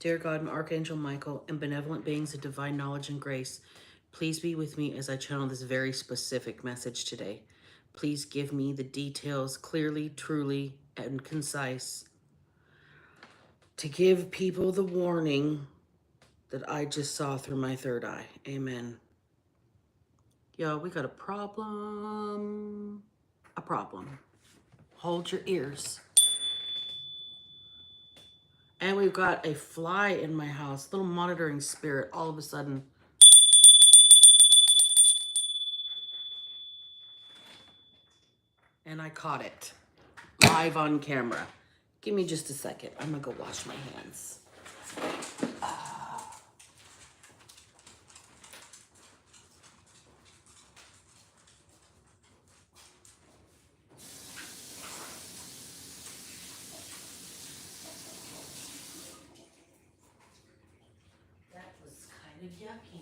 Dear God and Archangel Michael and benevolent beings of divine knowledge and grace, please be with me as I channel this very specific message today. Please give me the details clearly, truly, and concise to give people the warning that I just saw through my third eye. Amen. Yo, we got a problem. A problem. Hold your ears. And we've got a fly in my house, little monitoring spirit, all of a sudden. And I caught it live on camera. Give me just a second. I'm gonna go wash my hands. That was kind of yucky.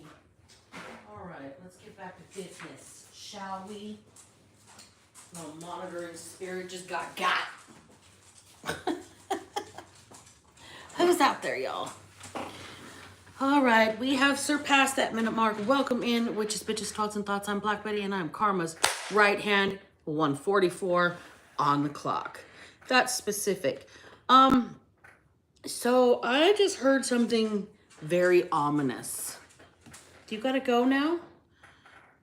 All right, let's get back to business, shall we? No monitoring spirit just got. Who's out there, y'all? All right, we have surpassed that minute mark. Welcome in, witches, bitches, thoughts, and thoughts. I'm Black Betty, and I'm Karma's right hand, 1:44 on the clock. That's specific. So I just heard something very ominous. Do you gotta go now?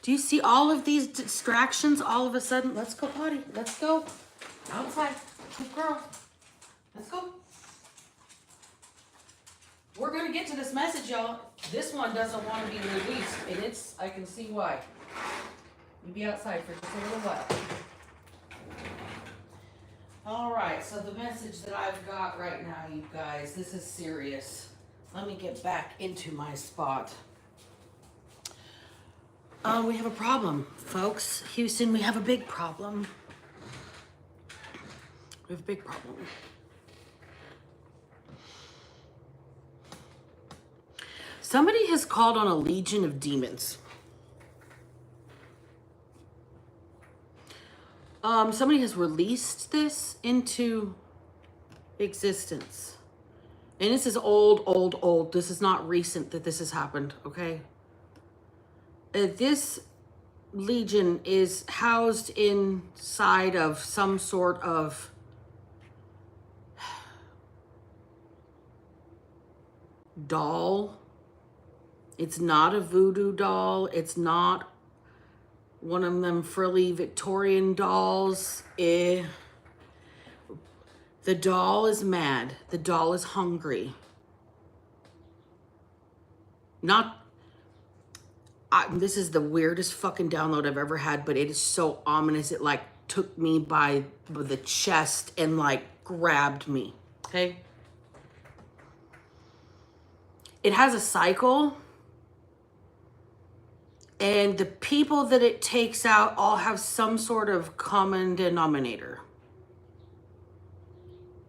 Do you see all of these distractions all of a sudden? Let's go potty. Let's go. Outside. Good girl. Let's go. We're going to get to this message, y'all. This one doesn't want to be released, and I can see why. You be outside for just a little while. All right, so the message that I've got right now, you guys, this is serious. Let me get back into my spot. We have a problem, folks. Houston, we have a big problem. We have a big problem. Somebody has called on a legion of demons. Somebody has released this into existence. And this is old. This is not recent that this has happened, okay? This legion is housed inside of some sort of doll. It's not a voodoo doll. It's not one of them frilly Victorian dolls. The doll is mad. The doll is hungry. This is the weirdest fucking download I've ever had, but it is so ominous. It like took me by the chest and like grabbed me, okay? It has a cycle, and the people that it takes out all have some sort of common denominator.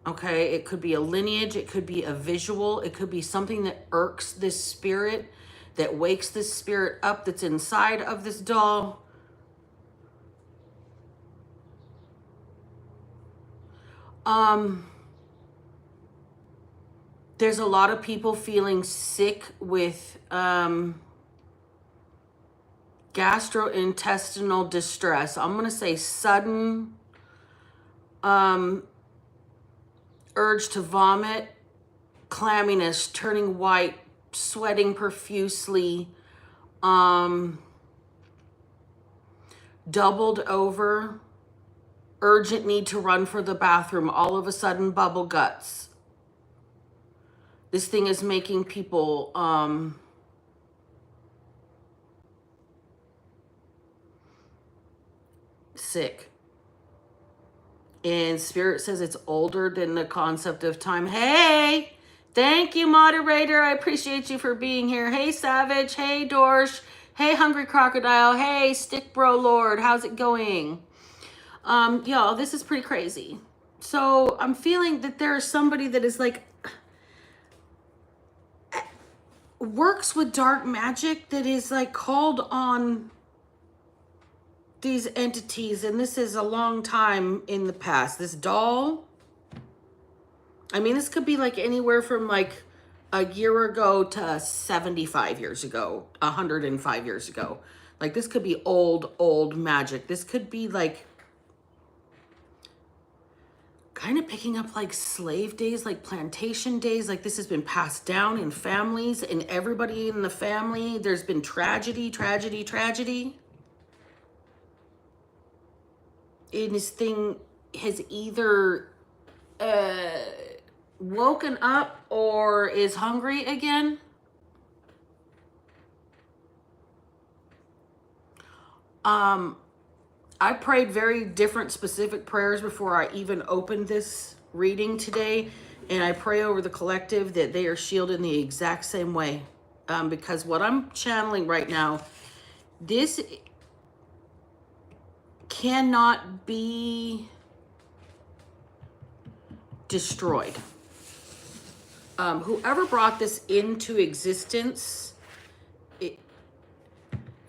Okay, it could be a lineage, it could be a visual, it could be something that irks this spirit, that wakes this spirit up that's inside of this doll. There's a lot of people feeling sick with gastrointestinal distress. I'm going to say sudden urge to vomit, clamminess, turning white, sweating profusely, doubled over, urgent need to run for the bathroom, all of a sudden bubble guts. This thing is making people sick. And Spirit says it's older than the concept of time. Hey, thank you, moderator. I appreciate you for being here. Hey, Savage. Hey, Dorsch. Hey, Hungry Crocodile. Hey, Stick Bro Lord. How's it going? Y'all, this is pretty crazy. So I'm feeling that there's somebody that is like, works with dark magic that is like called on these entities, and this is a long time in the past. This doll, I mean, this could be like anywhere from like a year ago to 75 years ago, 105 years ago. Like this could be old magic. This could be like kind of picking up like slave days, like plantation days. Like this has been passed down in families, and everybody in the family, there's been tragedy. And this thing has either woken up or is hungry again. I prayed very different specific prayers before I even opened this reading today. And I pray over the collective that they are shielded in the exact same way. Because what I'm channeling right now, this cannot be destroyed. Whoever brought this into existence,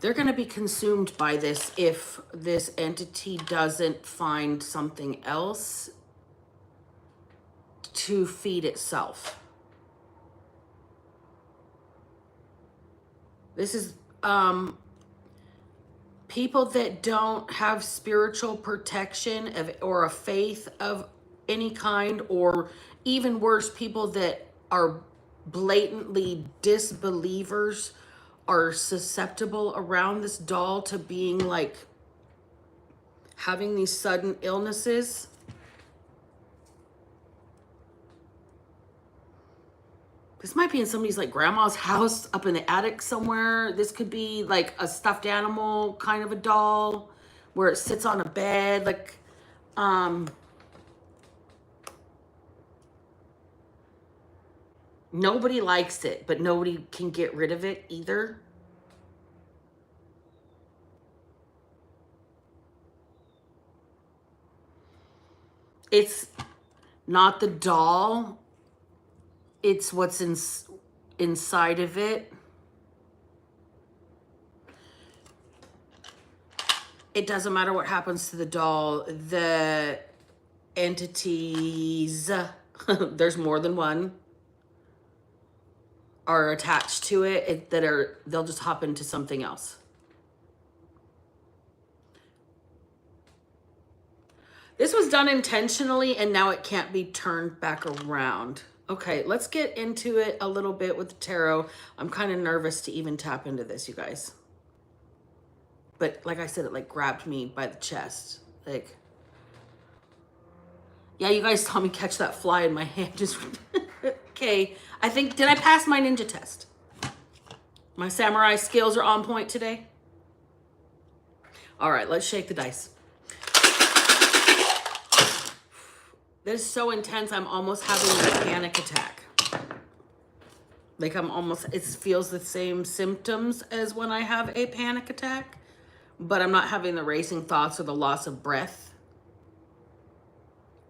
they're going to be consumed by this if this entity doesn't find something else to feed itself. This is people that don't have spiritual protection or a faith of any kind, or even worse, people that are blatantly disbelievers are susceptible around this doll to being like having these sudden illnesses. This might be in somebody's like grandma's house up in the attic somewhere. This could be like a stuffed animal kind of a doll where it sits on a bed. Like, nobody likes it, but nobody can get rid of it either. It's not the doll. It's what's inside of it. It doesn't matter what happens to the doll. The entities, there's more than one, are attached to it, they'll just hop into something else. This was done intentionally, and now it can't be turned back around. Okay, let's get into it a little bit with the tarot. I'm kind of nervous to even tap into this, you guys. But like I said, it like grabbed me by the chest. Like, yeah, you guys saw me catch that fly in my hand. Just okay. I think, did I pass my ninja test? My samurai skills are on point today. All right, let's shake the dice. This is so intense, I'm almost having a panic attack. Like it feels the same symptoms as when I have a panic attack, but I'm not having the racing thoughts or the loss of breath.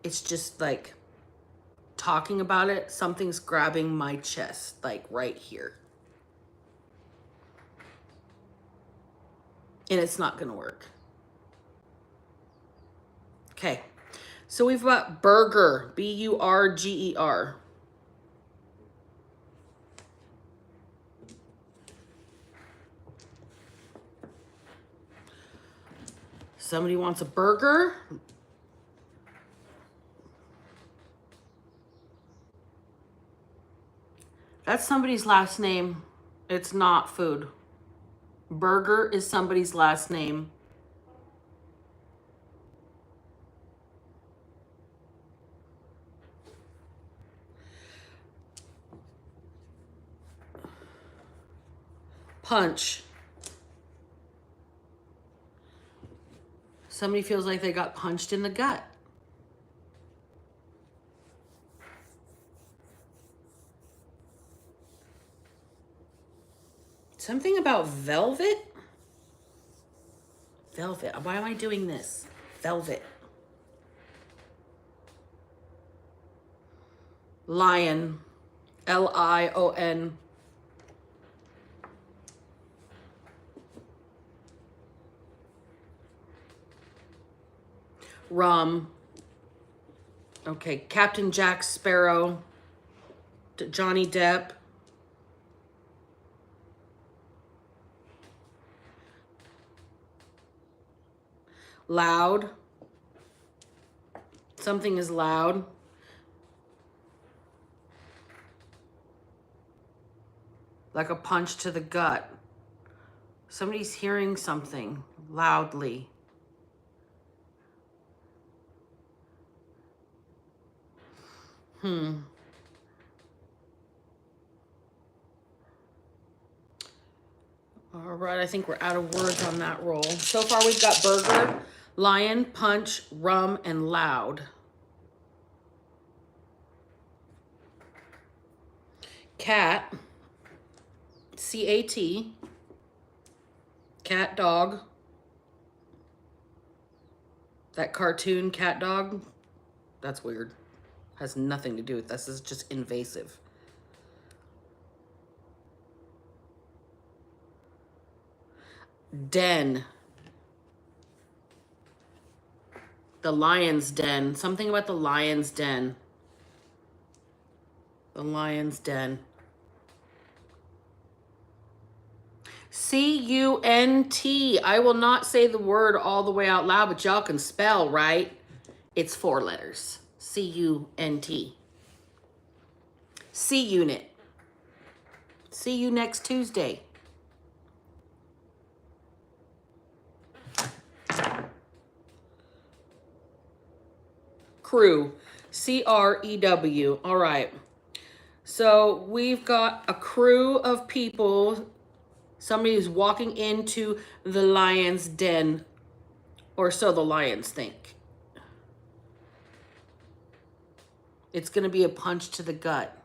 It's just like talking about it, something's grabbing my chest, like right here. And it's not gonna work. Okay. So we've got burger, B-U-R-G-E-R. Somebody wants a burger. That's somebody's last name. It's not food. Burger is somebody's last name. Punch. Somebody feels like they got punched in the gut. Something about velvet? Velvet. Why am I doing this? Velvet. Lion. L-I-O-N. Rum. Okay, Captain Jack Sparrow. Johnny Depp. Loud. Something is loud. Like a punch to the gut. Somebody's hearing something loudly. All right, I think we're out of words on that roll. So far we've got burger, lion, punch, rum, and loud. Cat, C-A-T, cat, dog. That cartoon cat dog, that's weird. Has nothing to do with this. This is just invasive. Den. The lion's den. Something about the lion's den. The lion's den. C-U-N-T. I will not say the word all the way out loud, but y'all can spell, right? It's 4 letters. C-U-N-T. C-Unit. See you next Tuesday. Crew. C-R-E-W. All right. So we've got a crew of people. Somebody who's walking into the lion's den, or so the lions think. It's going to be a punch to the gut.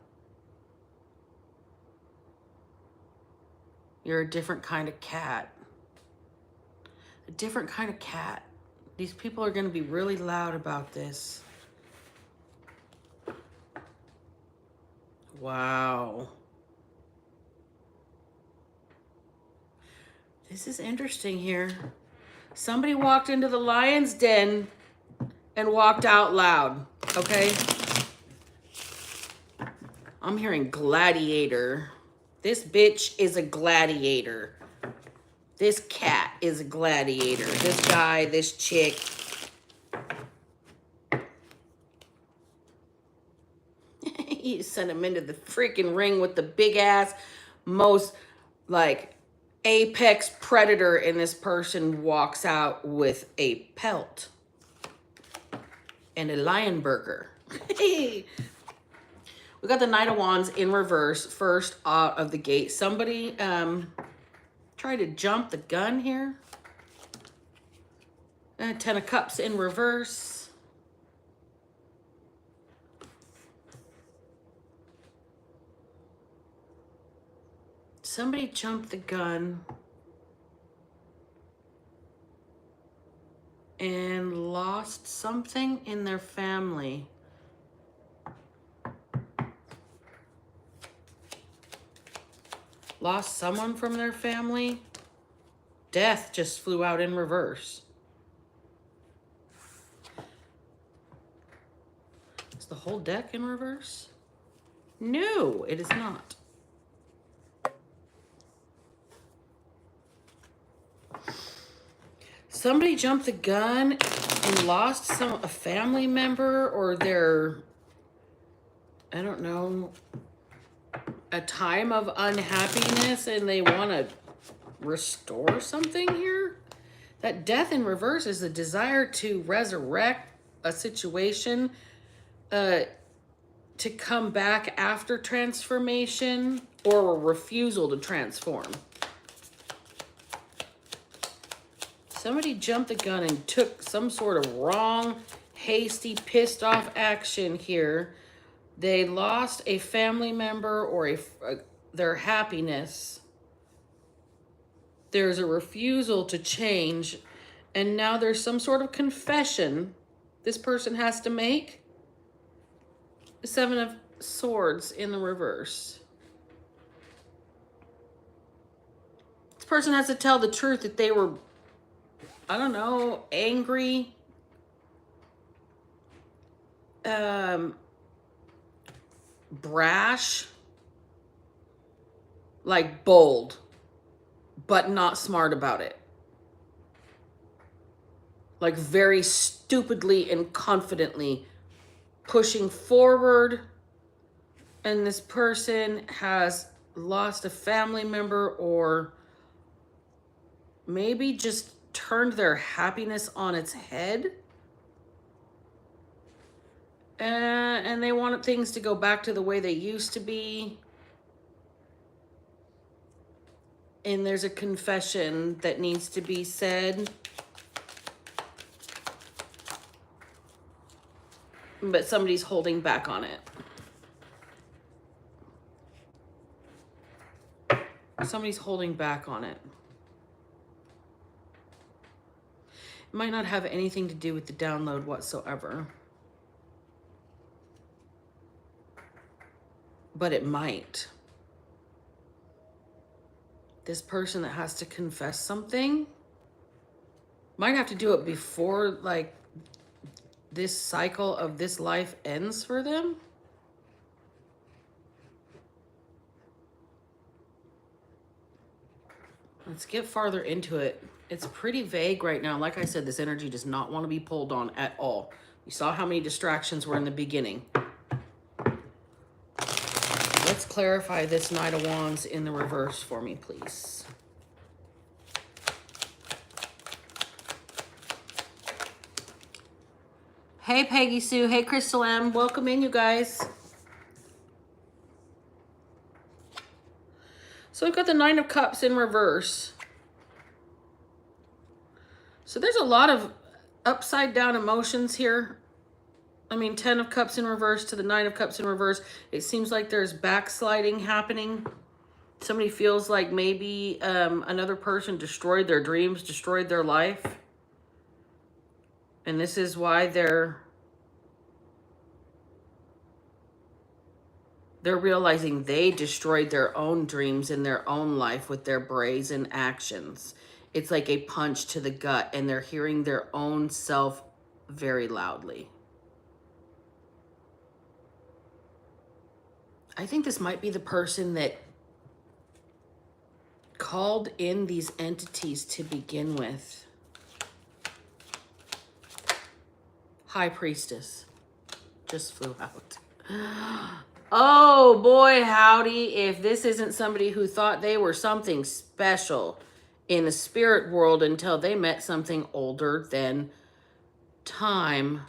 You're a different kind of cat. A different kind of cat. These people are going to be really loud about this. Wow. This is interesting here. Somebody walked into the lion's den and walked out loud, okay? I'm hearing gladiator. This bitch is a gladiator. This cat is a gladiator. This guy, this chick. You sent him into the freaking ring with the big ass, most like apex predator, and this person walks out with a pelt and a lion burger. We got the Knight of Wands in reverse, first out of the gate. Somebody tried to jump the gun here. Ten of Cups in reverse. Somebody jumped the gun and lost something in their family. Lost someone from their family. Death just flew out in reverse. Is the whole deck in reverse? No, it is not. Somebody jumped the gun and lost a family member, or their, I don't know, a time of unhappiness, and they want to restore something here. That death in reverse is the desire to resurrect a situation, to come back after transformation, or a refusal to transform. Somebody jumped the gun and took some sort of wrong, hasty, pissed off action here. They lost a family member or their happiness. There's a refusal to change. And now there's some sort of confession this person has to make. The 7 of Swords in the reverse. This person has to tell the truth that they were, I don't know, angry, brash, like bold, but not smart about it. like very stupidly and confidently pushing forward, and this person has lost a family member or maybe just turned their happiness on its head, and they wanted things to go back to the way they used to be. And there's a confession that needs to be said, but somebody's holding back on it. Somebody's holding back on it. It might not have anything to do with the download whatsoever, but it might. This person that has to confess something might have to do it before, like, this cycle of this life ends for them. Let's get farther into it. It's pretty vague right now. Like I said, this energy does not want to be pulled on at all. You saw how many distractions were in the beginning. Let's clarify this Knight of Wands in the reverse for me, please. Hey, Peggy Sue. Hey, Crystal M. Welcome in, you guys. So we've got the Nine of Cups in reverse. So there's a lot of upside down emotions here. I mean, 10 of Cups in reverse to the 9 of Cups in reverse. It seems like there's backsliding happening. Somebody feels like maybe another person destroyed their dreams, destroyed their life. And this is why they're realizing they destroyed their own dreams in their own life with their brazen actions. It's like a punch to the gut, and they're hearing their own self very loudly. I think this might be the person that called in these entities to begin with. High Priestess just flew out. Oh boy, howdy. If this isn't somebody who thought they were something special in the spirit world until they met something older than time.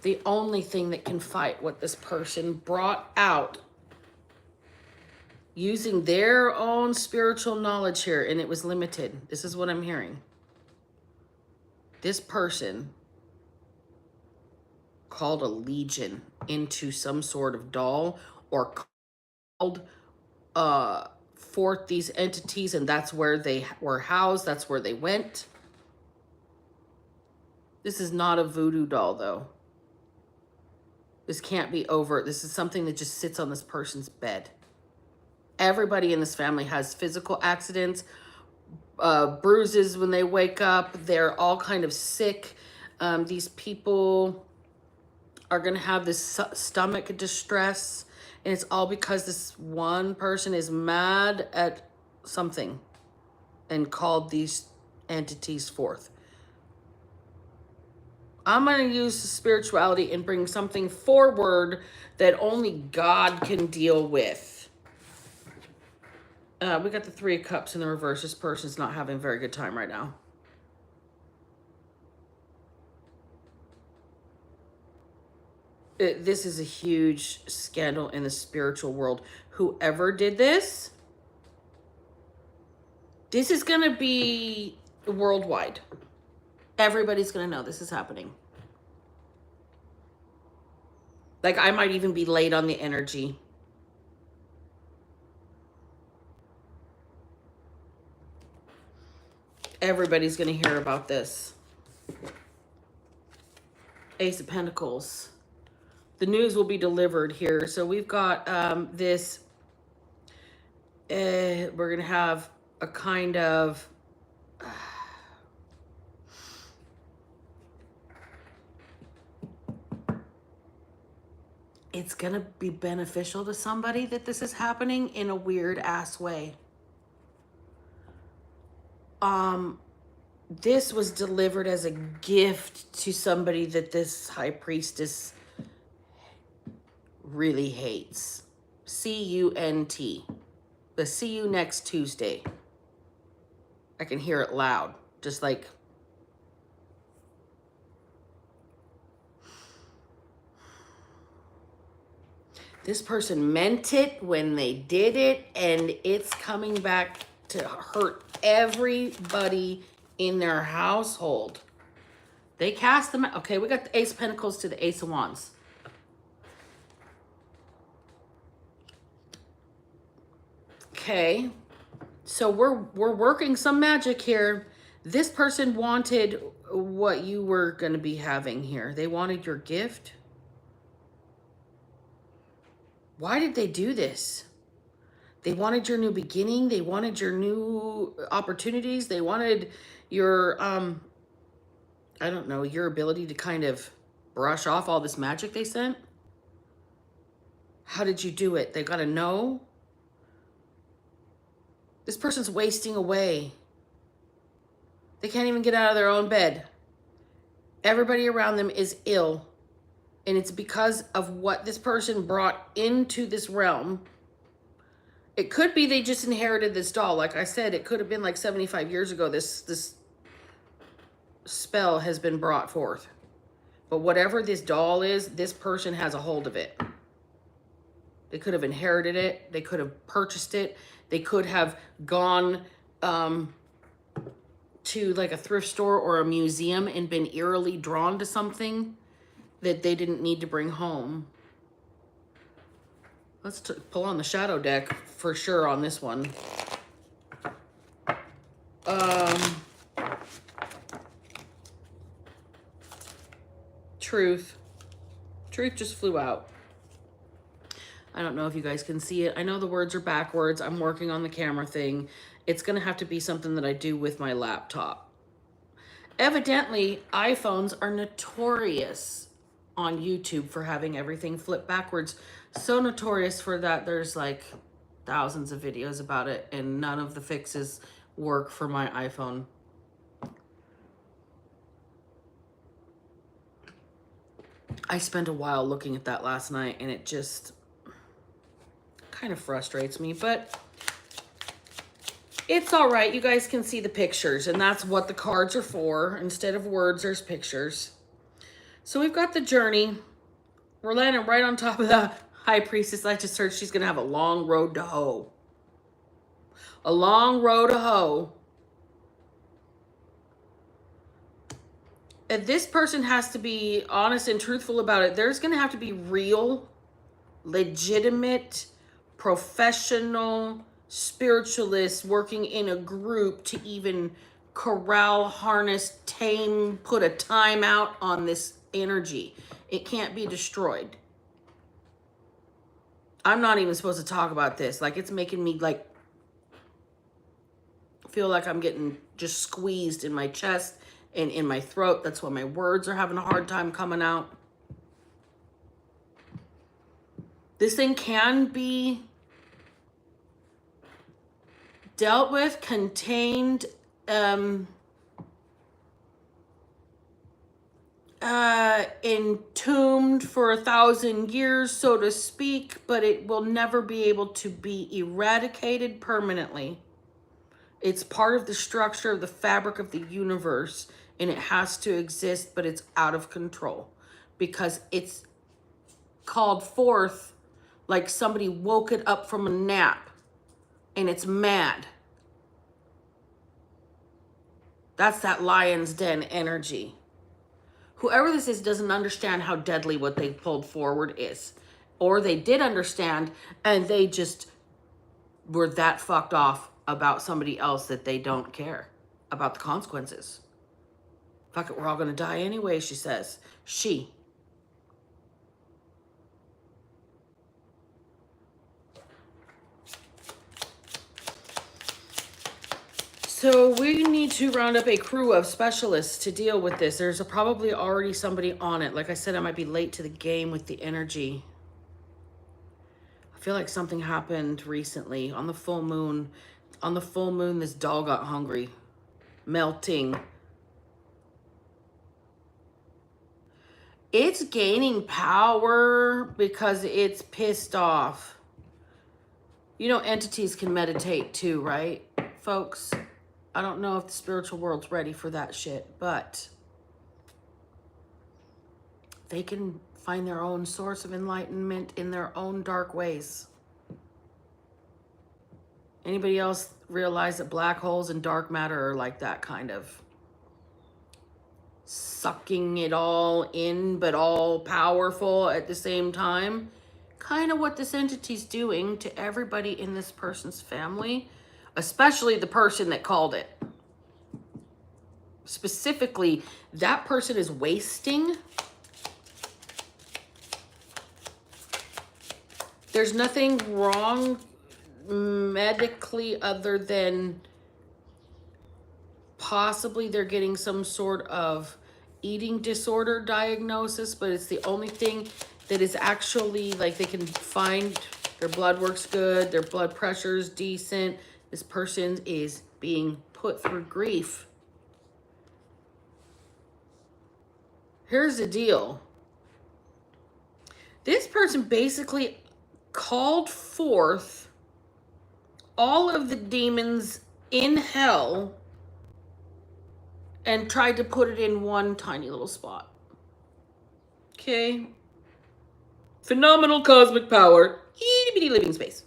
The only thing that can fight what this person brought out using their own spiritual knowledge here, and it was limited. This is what I'm hearing. This person called a legion into some sort of doll, or called forth these entities, and that's where they were housed. That's where they went. This is not a voodoo doll, though. This can't be overt. This is something that just sits on this person's bed. Everybody in this family has physical accidents, bruises when they wake up. They're all kind of sick. These people are going to have this stomach distress, and it's all because this one person is mad at something and called these entities forth. I'm going to use spirituality and bring something forward that only God can deal with. We got the Three of Cups in the reverse. This person's not having a very good time right now. This is a huge scandal in the spiritual world. Whoever did this is going to be worldwide. Everybody's going to know this is happening. Like, I might even be late on the energy. Everybody's going to hear about this. Ace of Pentacles. The news will be delivered here. So we've got this. We're going to have a kind of... it's going to be beneficial to somebody that this is happening in a weird ass way. This was delivered as a gift to somebody that this high priestess really hates. C-U-N-T. But see you next Tuesday. I can hear it loud. Just like... This person meant it when they did it, and it's coming back to hurt everybody in their household. They cast them out. Okay, we got the Ace of Pentacles to the Ace of Wands. Okay, so we're working some magic here. This person wanted what you were going to be having here. They wanted your gift. Why did they do this? They wanted your new beginning. They wanted your new opportunities. They wanted your, I don't know, your ability to kind of brush off all this magic they sent. How did you do it? They got to know. This person's wasting away. They can't even get out of their own bed. Everybody around them is ill. And it's because of what this person brought into this realm. It could be they just inherited this doll. Like I said, it could have been like 75 years ago this spell has been brought forth. But whatever this doll is, this person has a hold of it. They could have inherited it. They could have purchased it. They could have gone to like a thrift store or a museum and been eerily drawn to something that they didn't need to bring home. Let's pull on the shadow deck for sure on this one. Truth. Truth just flew out. I don't know if you guys can see it. I know the words are backwards. I'm working on the camera thing. It's going to have to be something that I do with my laptop. Evidently, iPhones are notorious on YouTube for having everything flipped backwards. So notorious for that there's like thousands of videos about it, and none of the fixes work for my iPhone. I spent a while looking at that last night, and it just kind of frustrates me, but it's all right. You guys can see the pictures, and that's what the cards are for. Instead of words, there's pictures. So we've got the journey. We're landing right on top of the high priestess. I just heard she's going to have a long road to hoe. A long road to hoe. And this person has to be honest and truthful about it. There's going to have to be real, legitimate, professional spiritualists working in a group to even corral, harness, tame, put a timeout on this energy. It can't be destroyed. I'm not even supposed to talk about this. Like, it's making me like feel like I'm getting just squeezed in my chest and in my throat. That's why my words are having a hard time coming out. This thing can be dealt with, contained, entombed for 1,000 years, so to speak, but it will never be able to be eradicated permanently. It's part of the structure of the fabric of the universe, and it has to exist, but it's out of control because it's called forth like somebody woke it up from a nap and it's mad. That's that lion's den energy. Whoever this is doesn't understand how deadly what they pulled forward is. Or they did understand and they just were that fucked off about somebody else that they don't care about the consequences. Fuck it, we're all gonna die anyway, she says. She. So we need to round up a crew of specialists to deal with this. There's probably already somebody on it. Like I said, I might be late to the game with the energy. I feel like something happened recently on the full moon. On the full moon, this doll got hungry. Melting It's gaining power because it's pissed off. You know, entities can meditate too, right, folks? I don't know if the spiritual world's ready for that shit, but they can find their own source of enlightenment in their own dark ways. Anybody else realize that black holes and dark matter are like that, kind of sucking it all in, but all powerful at the same time? Kind of what this entity's doing to everybody in this person's family, especially the person that called it. Specifically, that person is wasting. There's nothing wrong medically other than possibly they're getting some sort of eating disorder diagnosis, but it's the only thing that is actually, like, they can find their blood works good, their blood pressure's decent. This person is being put through grief. Here's the deal. This person basically called forth all of the demons in hell and tried to put it in one tiny little spot. Okay? Phenomenal cosmic power. Itty bitty living space.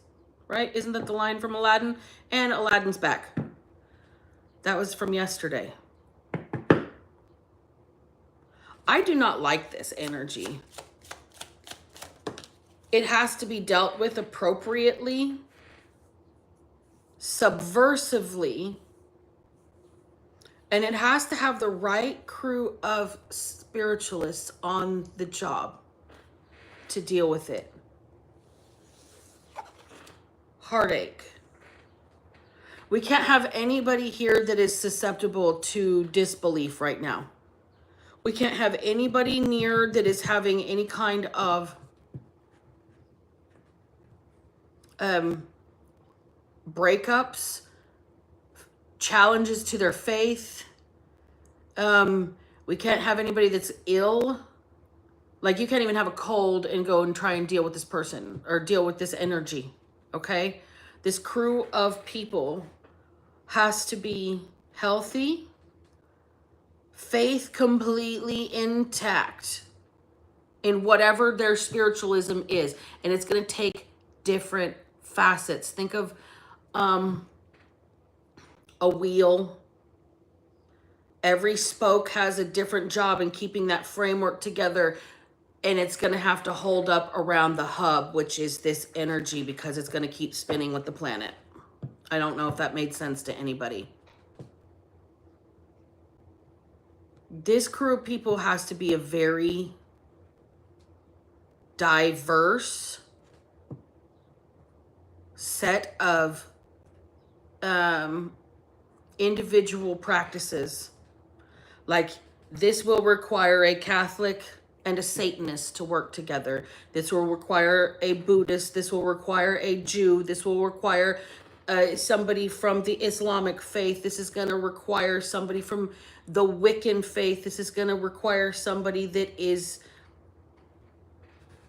Right? Isn't that the line from Aladdin? And Aladdin's back. That was from yesterday. I do not like this energy. It has to be dealt with appropriately, subversively, and it has to have the right crew of spiritualists on the job to deal with it. Heartache. We can't have anybody here that is susceptible to disbelief right now. We can't have anybody near that is having any kind of breakups, challenges to their faith. We can't have anybody that's ill. Like, you can't even have a cold and go and try and deal with this person or deal with this energy, okay? This crew of people has to be healthy, faith completely intact in whatever their spiritualism is. And it's going to take different facets. Think of a wheel. Every spoke has a different job in keeping that framework together, and it's going to have to hold up around the hub, which is this energy, because it's going to keep spinning with the planet. I don't know if that made sense to anybody. This crew of people has to be a very diverse set of individual practices. Like, this will require a Catholic and a Satanist to work together. This will require a Buddhist. This will require a Jew. This will require somebody from the Islamic faith. This is going to require somebody from the Wiccan faith. This is going to require somebody that is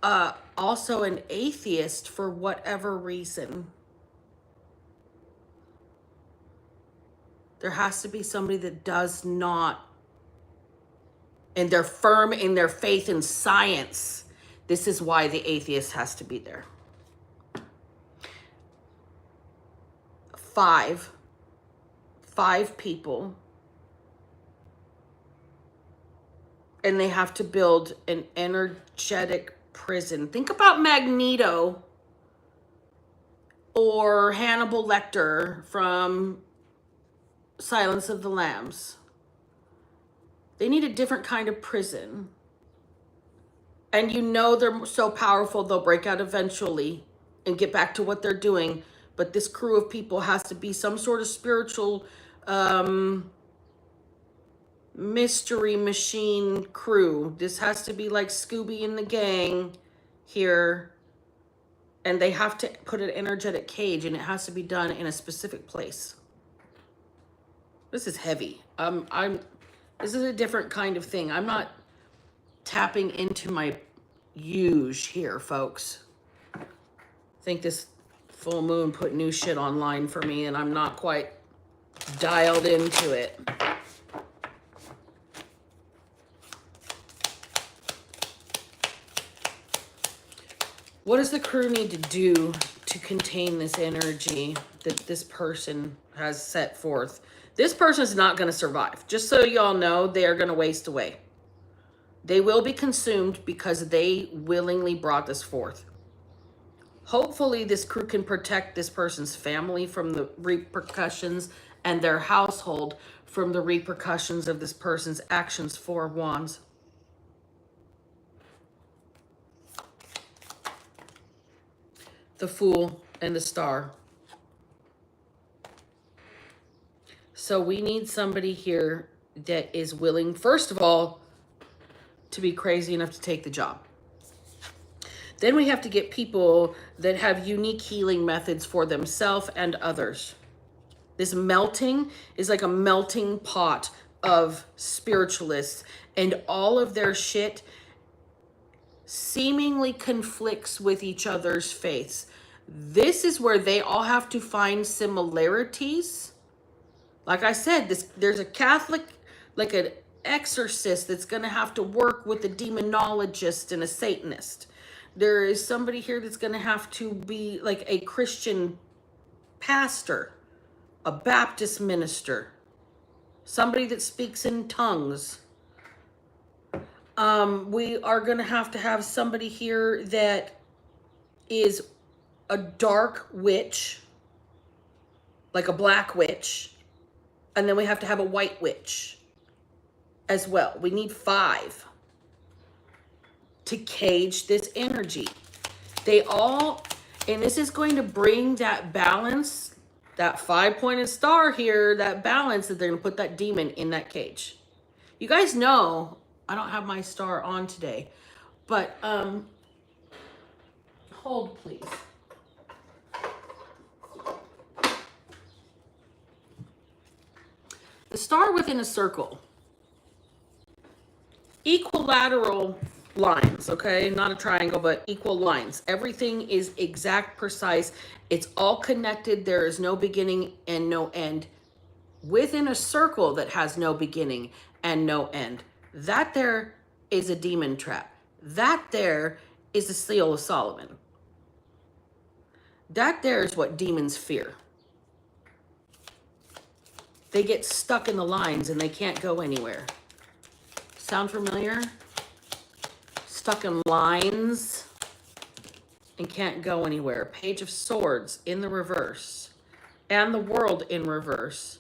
also an atheist for whatever reason. There has to be somebody that does not, and they're firm in their faith in science. This is why the atheist has to be there. 5 people. And they have to build an energetic prison. Think about Magneto or Hannibal Lecter from Silence of the Lambs. They need a different kind of prison. And you know they're so powerful, they'll break out eventually and get back to what they're doing. But this crew of people has to be some sort of spiritual mystery machine crew. This has to be like Scooby and the gang here. And they have to put an energetic cage, and it has to be done in a specific place. This is heavy. This is a different kind of thing. I'm not tapping into my huge here, folks. I think this full moon put new shit online for me, and I'm not quite dialed into it. What does the crew need to do to contain this energy that this person has set forth? This person is not going to survive. Just so y'all know, they are going to waste away. They will be consumed because they willingly brought this forth. Hopefully, this crew can protect this person's family from the repercussions and their household from the repercussions of this person's actions. 4 of Wands. The Fool and the Star. So we need somebody here that is willing, first of all, to be crazy enough to take the job. Then we have to get people that have unique healing methods for themselves and others. This melting is like a melting pot of spiritualists, and all of their shit seemingly conflicts with each other's faiths. This is where they all have to find similarities. Like I said, there's a Catholic, like an exorcist that's going to have to work with a demonologist and a Satanist. There is somebody here that's going to have to be like a Christian pastor, a Baptist minister, somebody that speaks in tongues. We are going to have somebody here that is a dark witch, like a black witch. And then we have to have a white witch as well. We need 5 to cage this energy. They all, and this is going to bring that balance, that 5-pointed star here, that balance that they're going to put that demon in that cage. You guys know, I don't have my star on today, but hold please. The star within a circle. Equilateral lines, okay? Not a triangle, but equal lines. Everything is exact, precise. It's all connected. There is no beginning and no end. Within a circle that has no beginning and no end. That there is a demon trap. That there is the seal of Solomon. That there is what demons fear. They get stuck in the lines and they can't go anywhere. Sound familiar? Stuck in lines and can't go anywhere. Page of Swords in the reverse. And the World in reverse.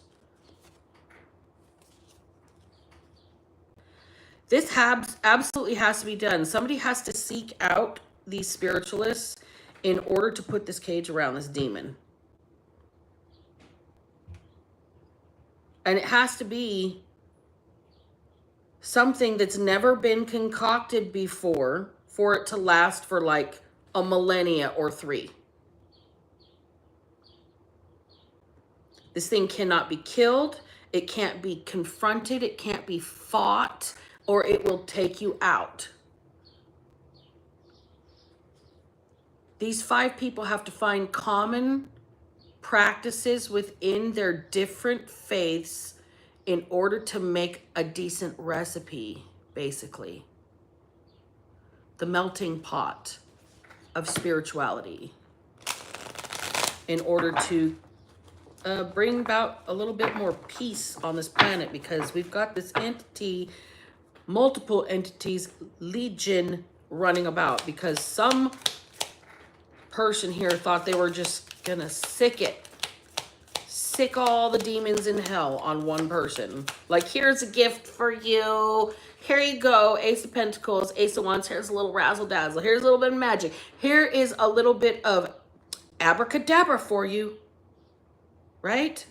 This absolutely has to be done. Somebody has to seek out these spiritualists in order to put this cage around this demon. And it has to be something that's never been concocted before for it to last for like a millennia or 3. This thing cannot be killed. It can't be confronted. It can't be fought, or it will take you out. These 5 people have to find common practices within their different faiths in order to make a decent recipe, basically. The melting pot of spirituality in order to bring about a little bit more peace on this planet, because we've got this entity, multiple entities, legion running about, because some person here thought they were just gonna sick all the demons in hell on one person. Like, here's a gift for you. Here you go. Ace of Pentacles, Ace of Wands. Here's a little razzle dazzle. Here's a little bit of magic. Here is a little bit of abracadabra for you. Right?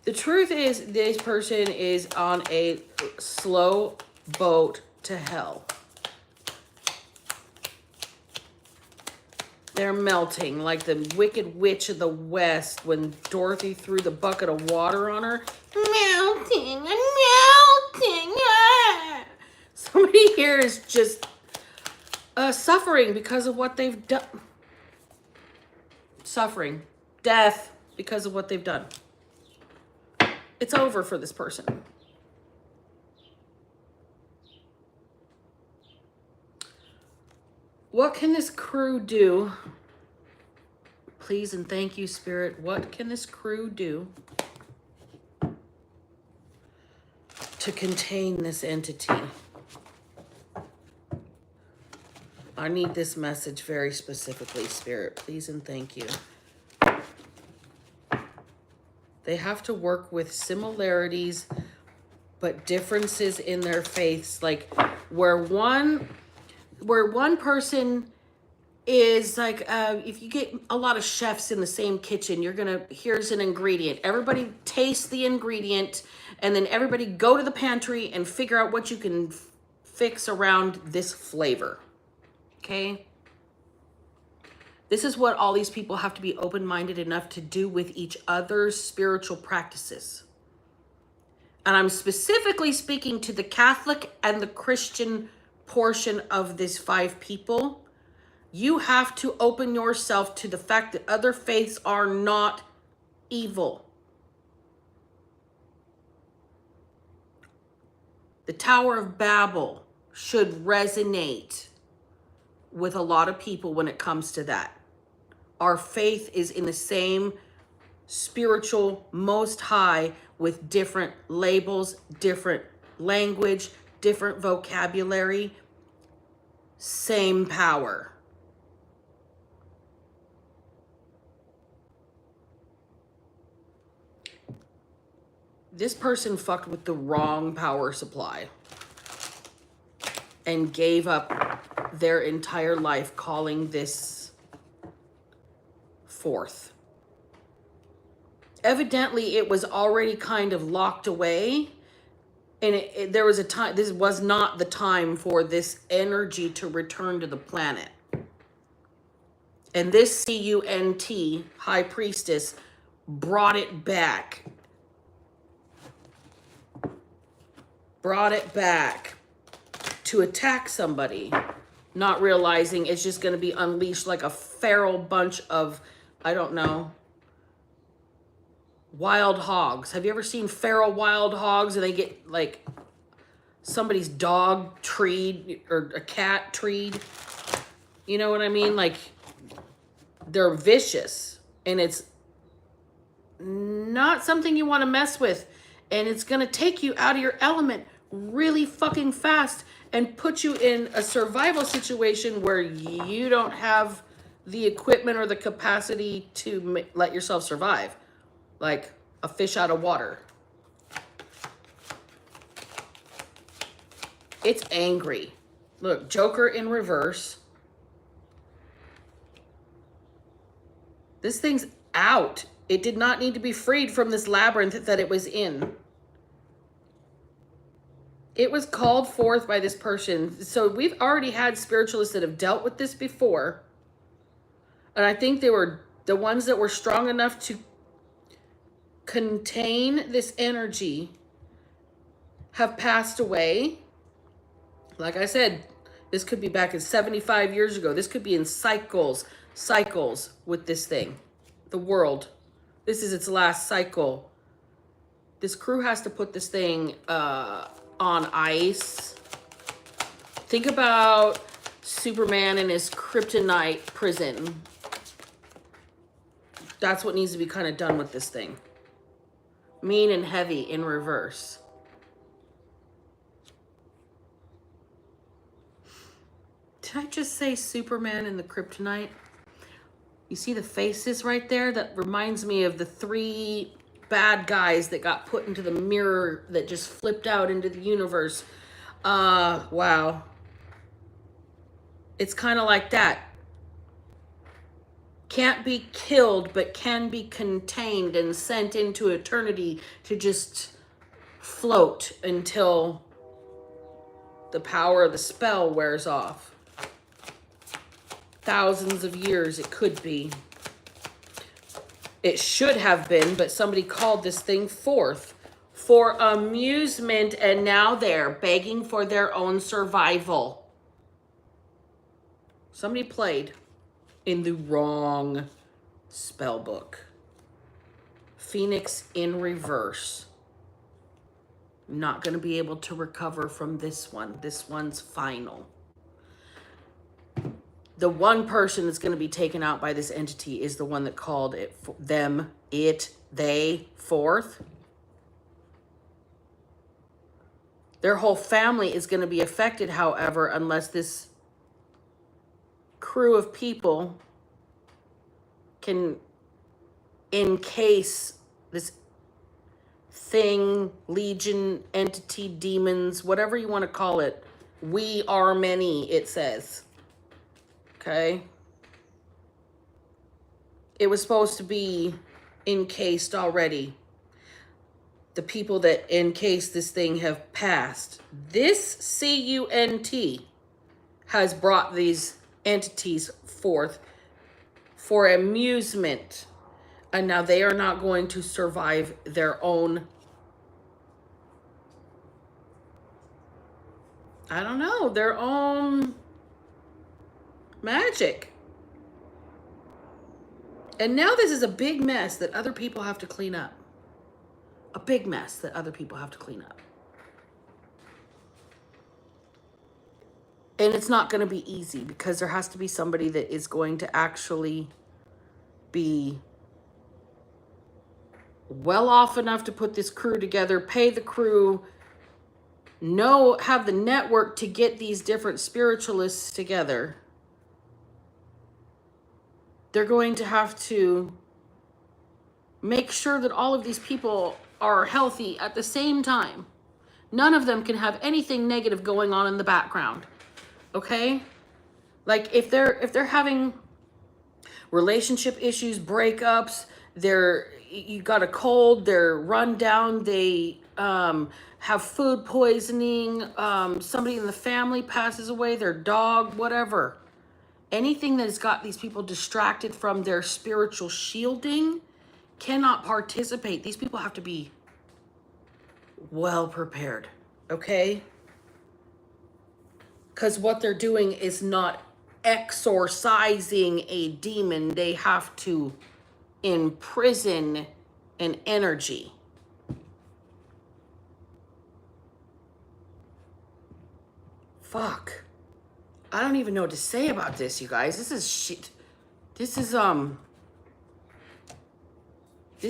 The truth is, this person is on a slow boat to hell. They're melting like the Wicked Witch of the West when Dorothy threw the bucket of water on her. Melting and Somebody here is just suffering because of what they've done. Suffering, death because of what they've done. It's over for this person. What can this crew do? Please and thank you, Spirit. What can this crew do to contain this entity? I need this message very specifically, Spirit. Please and thank you. They have to work with similarities, but differences in their faiths. Like where one person is like, if you get a lot of chefs in the same kitchen, here's an ingredient. Everybody taste the ingredient, and then everybody go to the pantry and figure out what you can fix around this flavor. Okay? This is what all these people have to be open-minded enough to do with each other's spiritual practices. And I'm specifically speaking to the Catholic and the Christian portion of these 5 people. You have to open yourself to the fact that other faiths are not evil. The Tower of Babel should resonate with a lot of people when it comes to that. Our faith is in the same spiritual most high with different labels, different language, different vocabulary, same power. This person fucked with the wrong power supply and gave up their entire life calling this forth. Evidently, it was already kind of locked away, and there was a time, this was not the time for this energy to return to the planet. And this CUNT, High Priestess, brought it back. Brought it back to attack somebody, not realizing it's just going to be unleashed like a feral bunch of, I don't know, wild hogs. Have you ever seen feral wild hogs and they get like somebody's dog treed or a cat treed? You know what I mean? Like they're vicious and it's not something you want to mess with. And it's going to take you out of your element really fucking fast and put you in a survival situation where you don't have the equipment or the capacity to let yourself survive. Like a fish out of water. It's angry. Look, Joker in reverse. This thing's out. It did not need to be freed from this labyrinth that it was in. It was called forth by this person. So we've already had spiritualists that have dealt with this before. And I think they were the ones that were strong enough to contain this energy have passed away. Like I said, this could be back in 75 years ago. This could be in cycles with this thing. The world. This is its last cycle. This crew has to put this thing on ice. Think about Superman in his kryptonite prison. That's what needs to be kind of done with this thing. Mean and heavy in reverse. Did I just say Superman in the kryptonite? You see the faces right there? That reminds me of the 3 bad guys that got put into the mirror that just flipped out into the universe. Wow. It's kind of like that. Can't be killed, but can be contained and sent into eternity to just float until the power of the spell wears off. Thousands of years it could be. It should have been, but somebody called this thing forth for amusement, and now they're begging for their own survival. Somebody played in the wrong spell book. Phoenix in reverse. Not going to be able to recover from this one. This one's final. The one person that's going to be taken out by this entity is the one that called it, them, it, they, forth. Their whole family is going to be affected, however, unless this crew of people can encase this thing, legion, entity, demons, whatever you want to call it. We are many, it says. Okay? It was supposed to be encased already. The people that encased this thing have passed. This CUNT has brought these entities forth for amusement. And now they are not going to survive their own, I don't know, their own magic. And now this is a big mess that other people have to clean up. A big mess that other people have to clean up. And it's not going to be easy because there has to be somebody that is going to actually be well off enough to put this crew together, pay the crew, have the network to get these different spiritualists together. They're going to have to make sure that all of these people are healthy at the same time. None of them can have anything negative going on in the background. Okay? Like if they're having relationship issues, breakups, you got a cold, they're run down, they have food poisoning, somebody in the family passes away, their dog, whatever. Anything that has got these people distracted from their spiritual shielding cannot participate. These people have to be well prepared, okay? Because what they're doing is not exorcising a demon. They have to imprison an energy. Fuck. I don't even know what to say about this, you guys. This is shit. This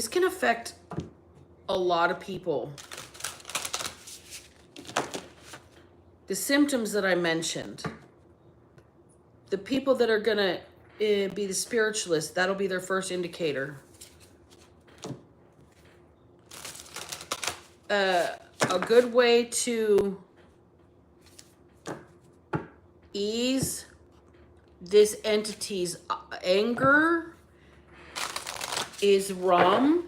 can affect a lot of people. The symptoms that I mentioned, the people that are gonna be the spiritualists, that'll be their first indicator. A good way to ease this entity's anger is rum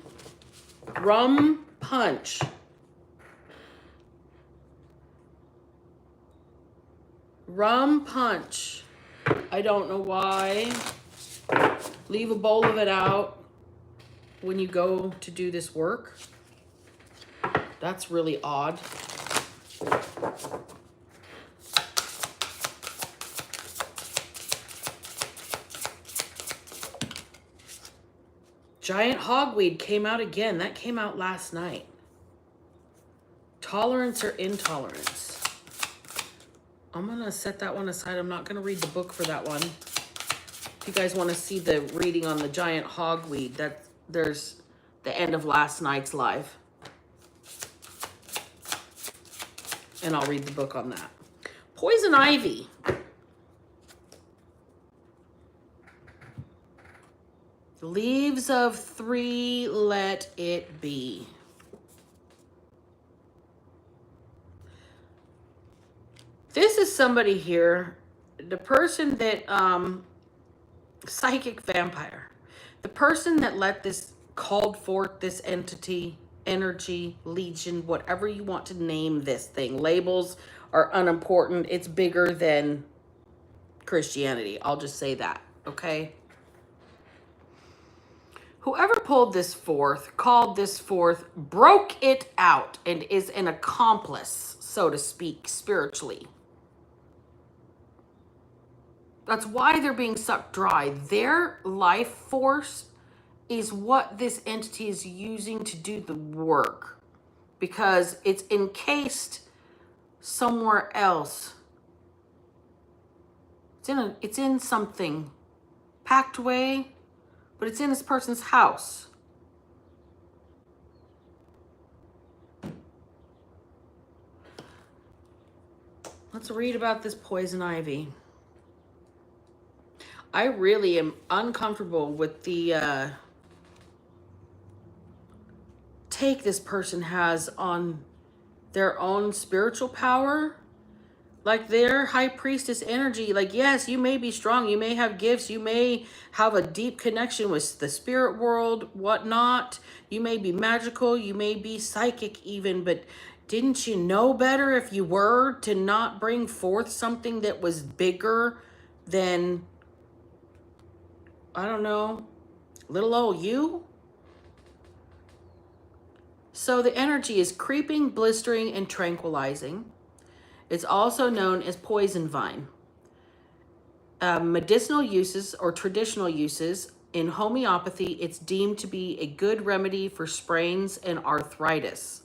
punch. Rum punch. I don't know why. Leave a bowl of it out when you go to do this work. That's really odd. Giant hogweed came out again. That came out last night. Tolerance or intolerance. I'm going to set that one aside. I'm not going to read the book for that one. If you guys want to see the reading on the giant hogweed, there's the end of last night's live. And I'll read the book on that. Poison ivy. Leaves of 3, let it be. This is somebody here, the person that, psychic vampire, the person that let this, called forth this entity, energy, legion, whatever you want to name this thing. Labels are unimportant. It's bigger than Christianity. I'll just say that, okay? Whoever pulled this forth, called this forth, broke it out, and is an accomplice, so to speak, spiritually. That's why they're being sucked dry. Their life force is what this entity is using to do the work, because it's encased somewhere else. It's in something packed away, but it's in this person's house. Let's read about this poison ivy. I really am uncomfortable with the take this person has on their own spiritual power. Like their high priestess energy, like, yes, you may be strong, you may have gifts, you may have a deep connection with the spirit world, whatnot. You may be magical, you may be psychic even, but didn't you know better if you were to not bring forth something that was bigger than, I don't know, little old you? So the energy is creeping, blistering, and tranquilizing. It's also known as poison vine. Medicinal uses or traditional uses, in homeopathy, it's deemed to be a good remedy for sprains and arthritis.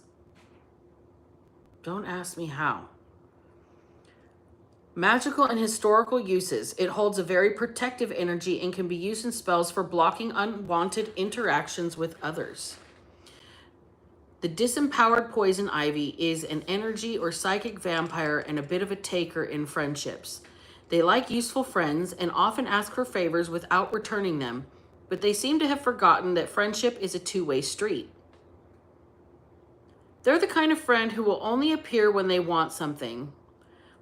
Don't ask me how. Magical and historical uses. It holds a very protective energy and can be used in spells for blocking unwanted interactions with others. The disempowered poison ivy is an energy or psychic vampire and a bit of a taker in friendships. They like useful friends and often ask for favors without returning them, but they seem to have forgotten that friendship is a two-way street. They're the kind of friend who will only appear when they want something.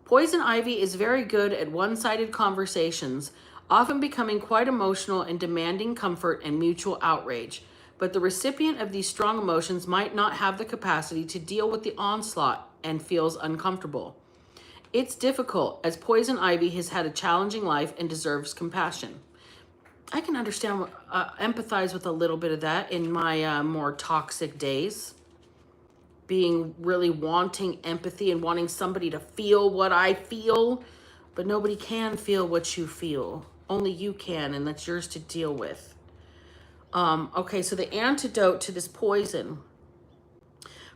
Poison ivy is very good at one-sided conversations, often becoming quite emotional and demanding comfort and mutual outrage. But the recipient of these strong emotions might not have the capacity to deal with the onslaught and feels uncomfortable. It's difficult, as poison ivy has had a challenging life and deserves compassion. I can understand, empathize with a little bit of that in my more toxic days. Being really wanting empathy and wanting somebody to feel what I feel, but nobody can feel what you feel. Only you can, and that's yours to deal with. Okay, so the antidote to this poison.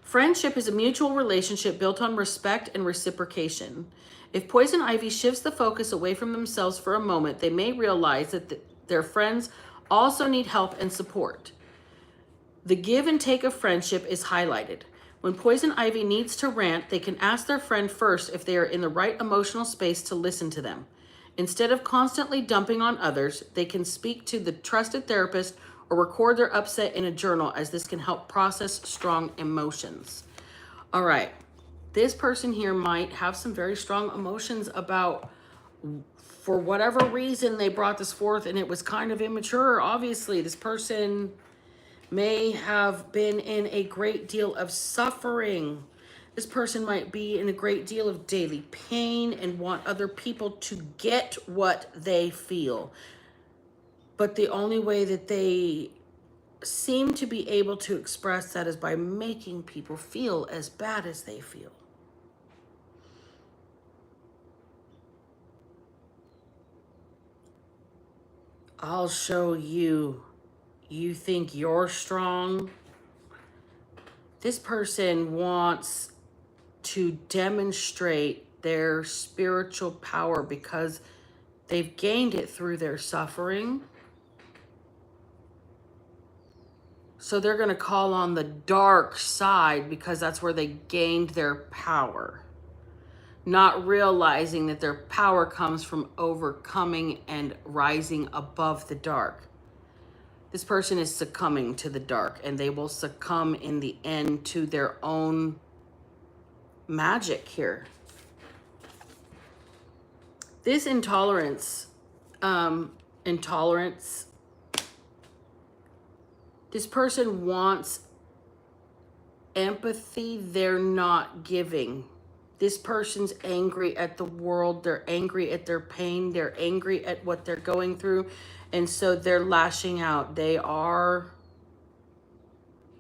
Friendship is a mutual relationship built on respect and reciprocation. If poison ivy shifts the focus away from themselves for a moment, they may realize that their friends also need help and support. The give and take of friendship is highlighted. When poison ivy needs to rant, they can ask their friend first if they are in the right emotional space to listen to them. Instead of constantly dumping on others, they can speak to the trusted therapist or record their upset in a journal, as this can help process strong emotions. All right, this person here might have some very strong emotions about, for whatever reason they brought this forth, and it was kind of immature. Obviously, this person may have been in a great deal of suffering. This person might be in a great deal of daily pain and want other people to get what they feel. But the only way that they seem to be able to express that is by making people feel as bad as they feel. I'll show you. You think you're strong? This person wants to demonstrate their spiritual power because they've gained it through their suffering. So they're going to call on the dark side because that's where they gained their power. Not realizing that their power comes from overcoming and rising above the dark. This person is succumbing to the dark, and they will succumb in the end to their own magic here. This intolerance, this person wants empathy they're not giving. This person's angry at the world. They're angry at their pain. They're angry at what they're going through. And so they're lashing out. They are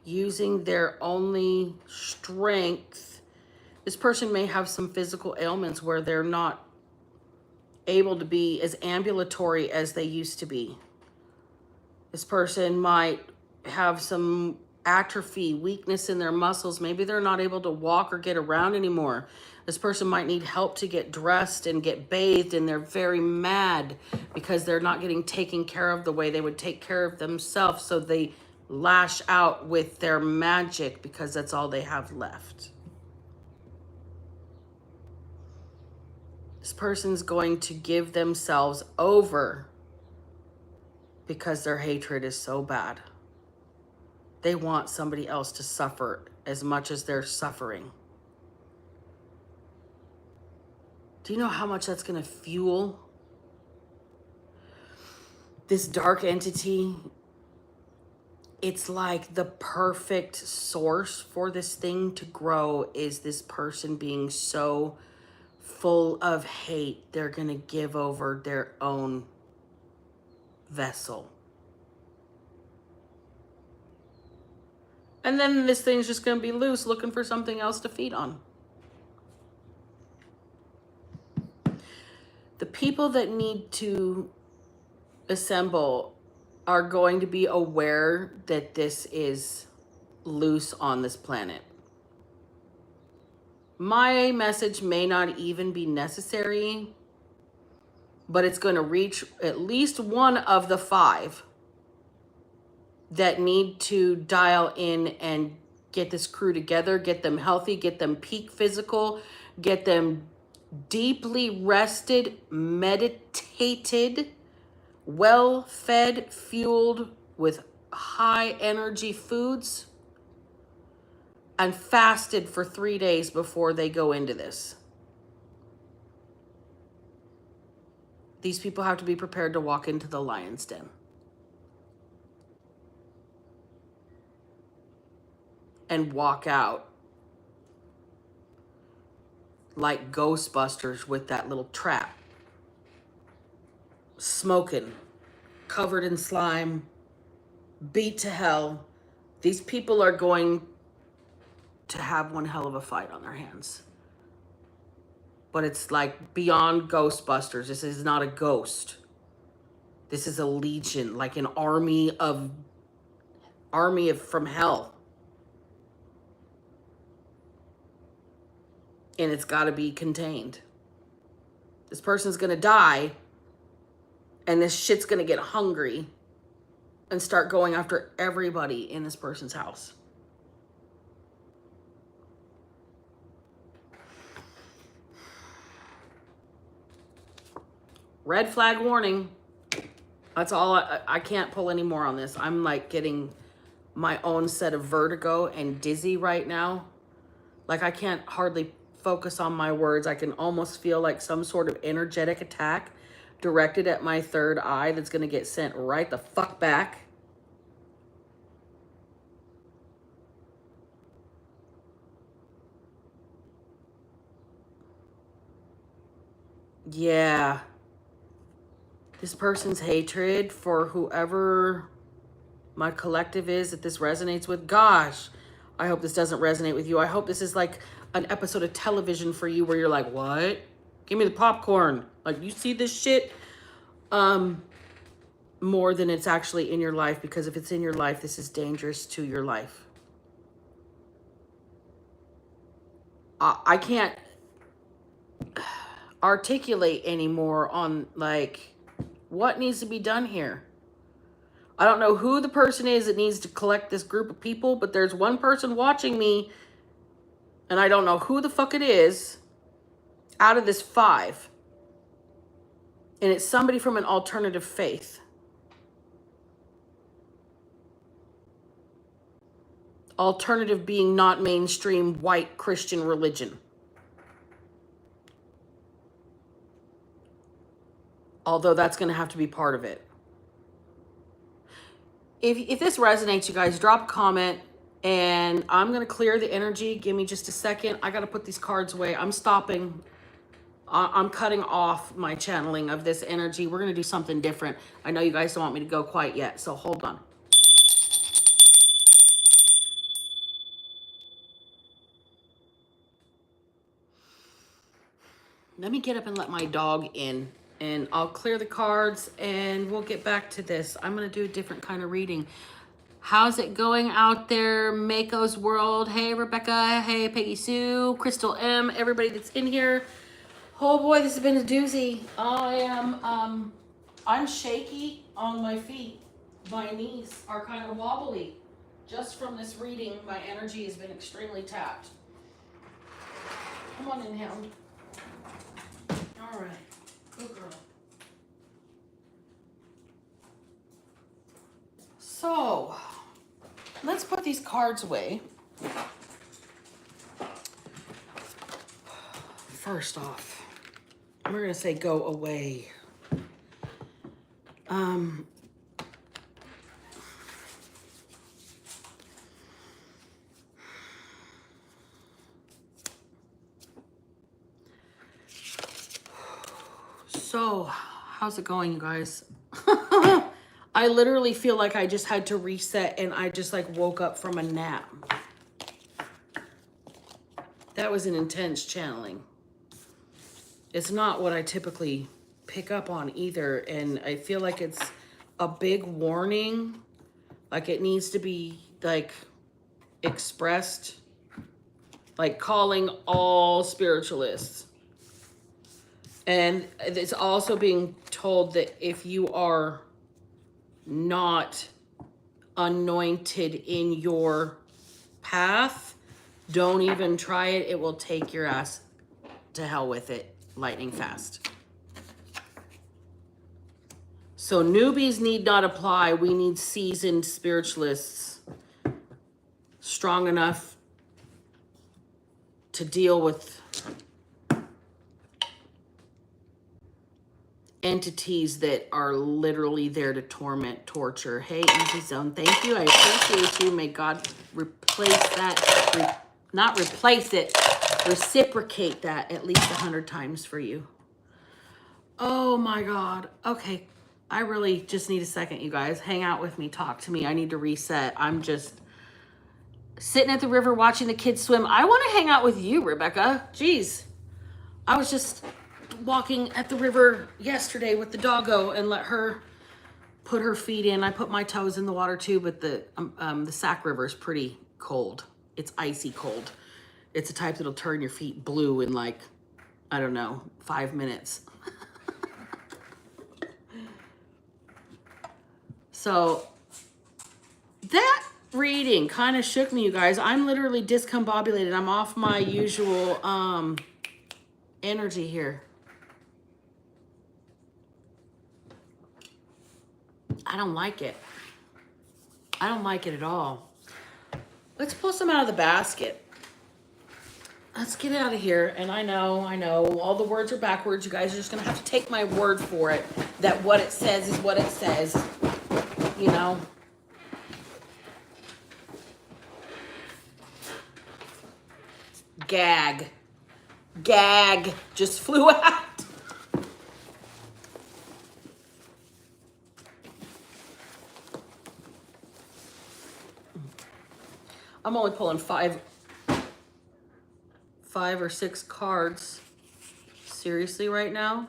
using their only strength. This person may have some physical ailments where they're not able to be as ambulatory as they used to be. This person might have some atrophy, weakness in their muscles. Maybe they're not able to walk or get around anymore. This person might need help to get dressed and get bathed, and they're very mad because they're not getting taken care of the way they would take care of themselves. So they lash out with their magic because that's all they have left. This person's going to give themselves over because their hatred is so bad. They want somebody else to suffer as much as they're suffering. Do you know how much that's going to fuel this dark entity? It's like the perfect source for this thing to grow is this person being so full of hate, they're going to give over their own vessel. And then this thing's just going to be loose, looking for something else to feed on. The people that need to assemble are going to be aware that this is loose on this planet. My message may not even be necessary, but it's going to reach at least one of the 5 that need to dial in and get this crew together, get them healthy, get them peak physical, get them deeply rested, meditated, well-fed, fueled with high energy foods, and fasted for 3 days before they go into this. These people have to be prepared to walk into the lion's den. And walk out like Ghostbusters with that little trap. Smoking, covered in slime, beat to hell. These people are going to have one hell of a fight on their hands. But it's like beyond Ghostbusters. This is not a ghost. This is a legion, like an army of from hell. And it's got to be contained. This person's going to die, and this shit's going to get hungry and start going after everybody in this person's house. Red flag warning. That's all. I can't pull any more on this. I'm like getting my own set of vertigo and dizzy right now. Like I can't hardly focus on my words. I can almost feel like some sort of energetic attack directed at my third eye that's going to get sent right the fuck back. Yeah. This person's hatred for whoever my collective is that this resonates with. Gosh, I hope this doesn't resonate with you. I hope this is like an episode of television for you where you're like, what? Give me the popcorn. Like, you see this shit? More than it's actually in your life, because if it's in your life, this is dangerous to your life. I can't articulate anymore on like what needs to be done here. I don't know who the person is that needs to collect this group of people, but there's one person watching me, and I don't know who the fuck it is out of this 5. And it's somebody from an alternative faith. Alternative being not mainstream white Christian religion. Although that's going to have to be part of it. If this resonates, you guys, drop a comment. And I'm going to clear the energy. Give me just a second. I got to put these cards away. I'm stopping. I'm cutting off my channeling of this energy. We're going to do something different. I know you guys don't want me to go quite yet, so hold on. Let me get up and let my dog in, and I'll clear the cards and we'll get back to this. I'm going to do a different kind of reading. How's it going out there, Mako's World? Hey, Rebecca. Hey, Peggy Sue, Crystal M, everybody that's in here. Oh boy, this has been a doozy. I'm shaky on my feet. My knees are kind of wobbly. Just from this reading, my energy has been extremely tapped. Come on in, Hound. All right, good girl. So, let's put these cards away. First off, we're gonna say go away. So, how's it going, you guys? I literally feel like I just had to reset and I just like woke up from a nap. That was an intense channeling. It's not what I typically pick up on either. And I feel like it's a big warning. Like it needs to be like expressed, like calling all spiritualists. And it's also being told that if you are not anointed in your path, don't even try it. It will take your ass to hell with it lightning fast. So newbies need not apply. We need seasoned spiritualists strong enough to deal with entities that are literally there to torment, torture. Hey, Easy Zone, thank you. I appreciate you. May God replace that, not replace it, reciprocate that at least 100 times for you. Oh my God. Okay. I really just need a second, you guys. Hang out with me. Talk to me. I need to reset. I'm just sitting at the river watching the kids swim. I want to hang out with you, Rebecca. Jeez. I was just walking at the river yesterday with the doggo and let her put her feet in. I put my toes in the water too, but the Sac River is pretty cold. It's icy cold. It's a type that'll turn your feet blue in like, I don't know, 5 minutes. So that reading kind of shook me, you guys. I'm literally discombobulated. I'm off my usual energy here. I don't like it. I don't like it at all. Let's pull some out of the basket. Let's get out of here. And I know, all the words are backwards. You guys are just going to have to take my word for it, that what it says is what it says, you know. Gag. Gag just flew out. I'm only pulling five or six cards. Seriously right now?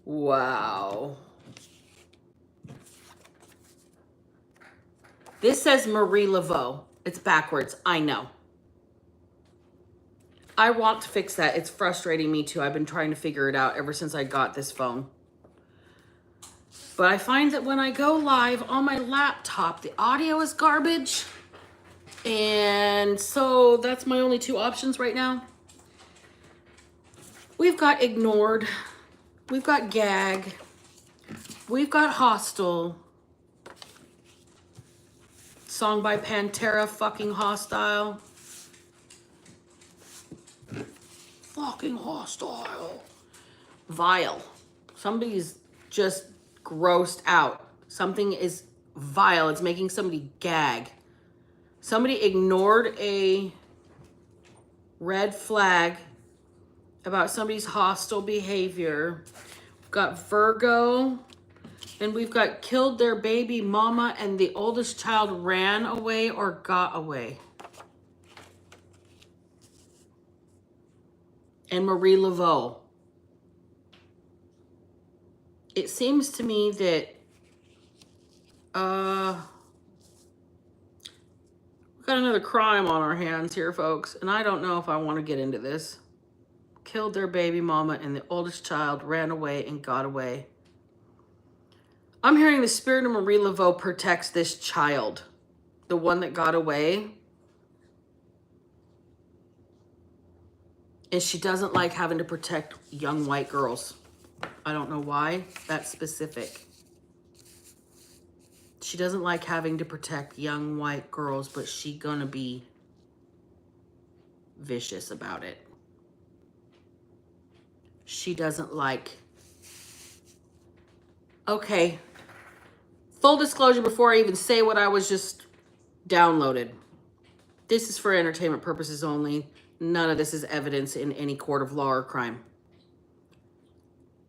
Wow. This says Marie Laveau. It's backwards. I know. I want to fix that. It's frustrating me too. I've been trying to figure it out ever since I got this phone. But I find that when I go live on my laptop, the audio is garbage. And so that's my only two options right now. We've got ignored. We've got gag. We've got hostile. Song by Pantera, fucking hostile. Fucking hostile. Vile. Somebody's just grossed out. Something is vile. It's making somebody gag. Somebody ignored a red flag about somebody's hostile behavior. We've got Virgo, and we've got killed their baby mama, and the oldest child ran away or got away. And Marie Laveau. It seems to me that we've got another crime on our hands here, folks, and I don't know if I want to get into this. Killed their baby mama, and the oldest child ran away and got away. I'm hearing the spirit of Marie Laveau protects this child, the one that got away. And she doesn't like having to protect young white girls. I don't know why. That's specific. She doesn't like having to protect young white girls, but she gonna be vicious about it. She doesn't like... Okay. Full disclosure before I even say what I was just downloaded. This is for entertainment purposes only. None of this is evidence in any court of law or crime.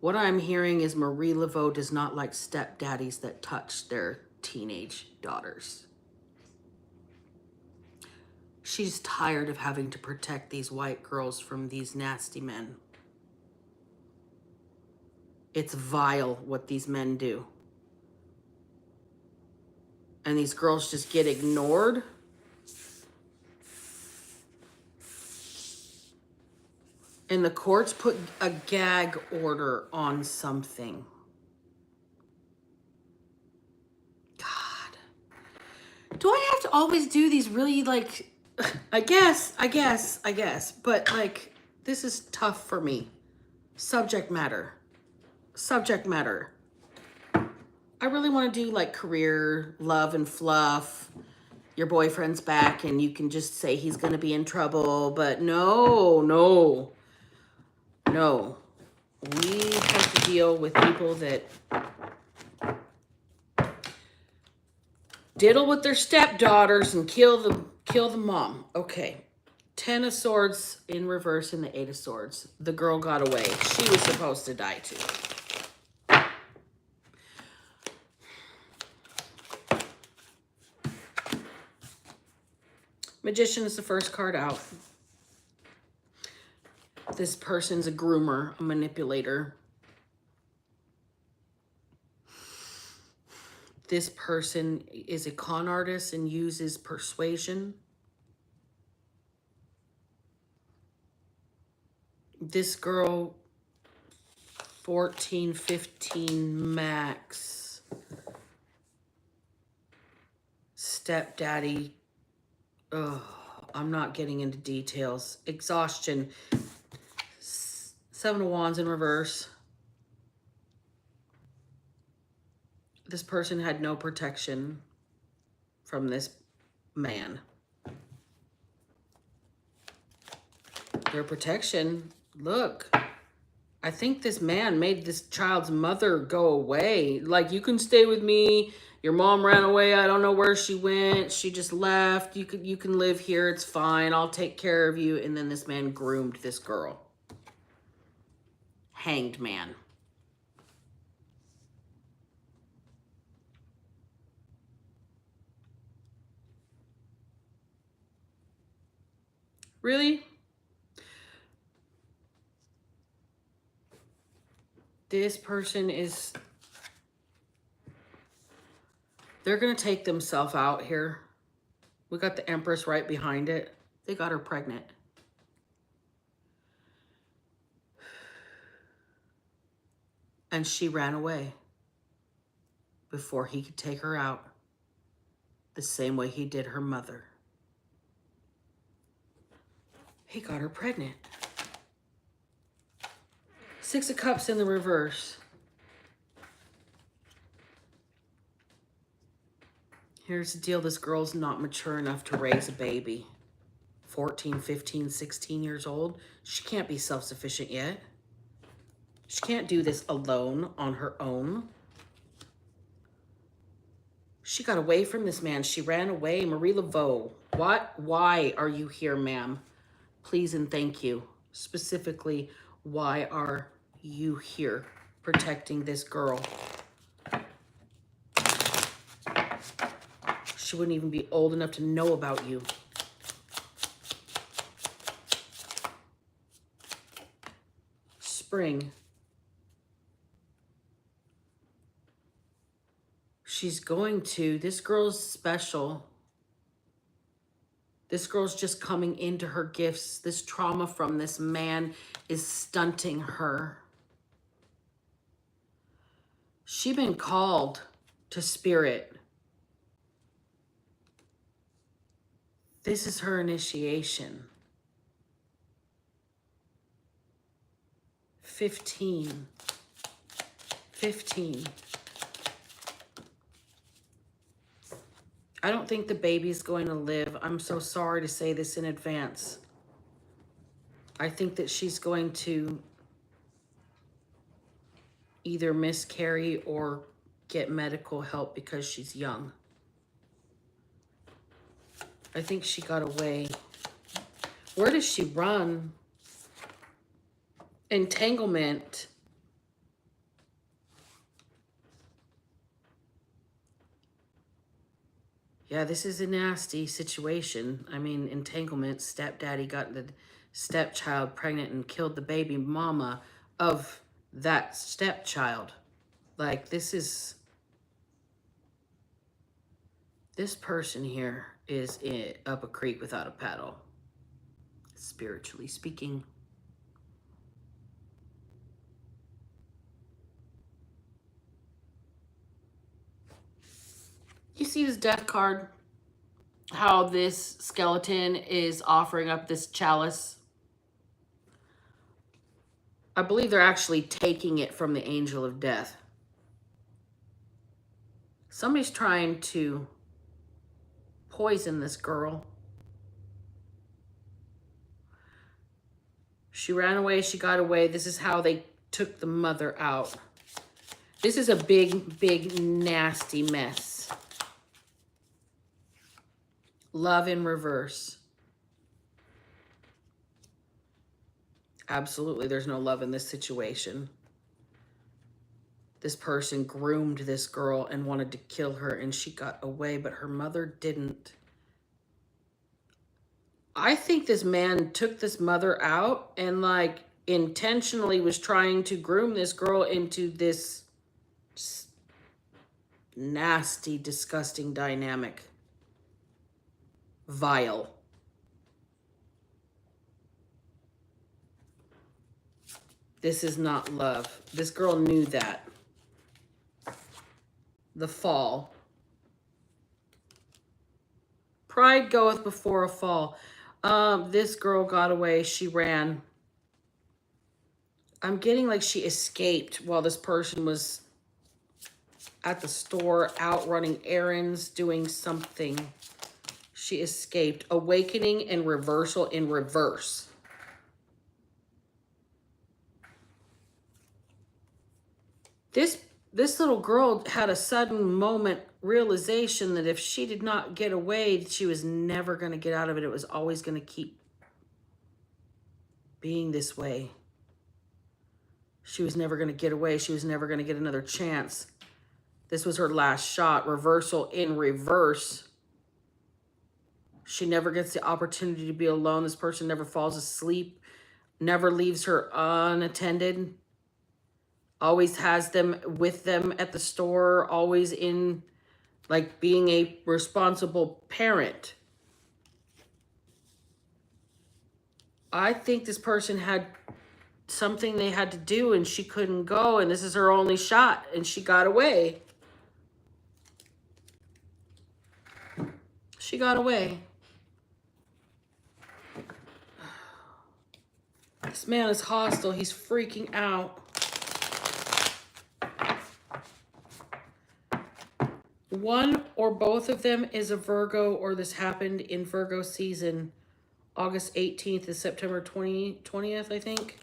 What I'm hearing is Marie Laveau does not like stepdaddies that touch their teenage daughters. She's tired of having to protect these white girls from these nasty men. It's vile what these men do. And these girls just get ignored. And the courts put a gag order on something. God. Do I have to always do these really, like, I guess. But, like, this is tough for me. Subject matter. I really want to do, like, career, love and fluff. Your boyfriend's back and you can just say he's going to be in trouble. But no. We have to deal with people that diddle with their stepdaughters and kill the mom. Okay. 10 of Swords in reverse and the 8 of Swords. The girl got away. She was supposed to die too. Magician is the first card out. This person's a groomer, a manipulator. This person is a con artist and uses persuasion. This girl, 14, 15 max. Stepdaddy. Oh, I'm not getting into details. Exhaustion. 7 of Wands in reverse. This person had no protection from this man. Their protection, look, I think this man made this child's mother go away. Like, you can stay with me. Your mom ran away. I don't know where she went. She just left. You can live here. It's fine. I'll take care of you. And then this man groomed this girl. Hanged man. Really? This person is... They're going to take themselves out here. We got the Empress right behind it. They got her pregnant. And she ran away before he could take her out. The same way he did her mother. He got her pregnant. 6 of Cups in the reverse. Here's the deal. This girl's not mature enough to raise a baby. 14, 15, 16 years old. She can't be self-sufficient yet. She can't do this alone on her own. She got away from this man. She ran away. Marie Laveau. What? Why are you here, ma'am? Please and thank you. Specifically, why are you here protecting this girl? She wouldn't even be old enough to know about you. Spring. She's going to. This girl's special. This girl's just coming into her gifts. This trauma from this man is stunting her. She's been called to spirit. This is her initiation. 15. I don't think the baby's going to live. I'm so sorry to say this in advance. I think that she's going to either miscarry or get medical help because she's young. I think she got away. Where does she run? Entanglement. Yeah, this is a nasty situation. I mean, entanglement. Stepdaddy got the stepchild pregnant and killed the baby mama of that stepchild. Like, this person here is up a creek without a paddle, spiritually speaking. You see this death card? How this skeleton is offering up this chalice. I believe they're actually taking it from the angel of death. Somebody's trying to poison this girl. She ran away, she got away. This is how they took the mother out. This is a big, big, nasty mess. Love in reverse. Absolutely, there's no love in this situation. This person groomed this girl and wanted to kill her, and she got away, but her mother didn't. I think this man took this mother out and like intentionally was trying to groom this girl into this nasty, disgusting dynamic. Vile. This is not love. This girl knew that. The fall. Pride goeth before a fall. This girl got away. She ran. I'm getting like she escaped while this person was at the store, out running errands, doing something. She escaped. Awakening and reversal in reverse. This little girl had a sudden moment realization that if she did not get away, she was never going to get out of it. It was always going to keep being this way. She was never going to get away. She was never going to get another chance. This was her last shot. Reversal in reverse. She never gets the opportunity to be alone. This person never falls asleep, never leaves her unattended. Always has them with them at the store, always in, like, being a responsible parent. I think this person had something they had to do and she couldn't go, and this is her only shot, and she got away. She got away. This man is hostile. He's freaking out. One or both of them is a Virgo, or this happened in Virgo season, August 18th to September 20th, I think.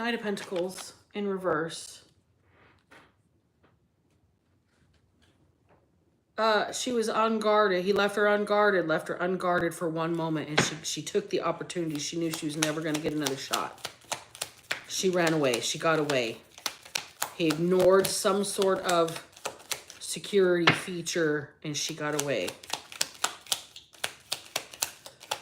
Knight of Pentacles in reverse. She was unguarded. He left her unguarded for one moment, and she took the opportunity. She knew she was never going to get another shot. She ran away. She got away. He ignored some sort of security feature, and she got away.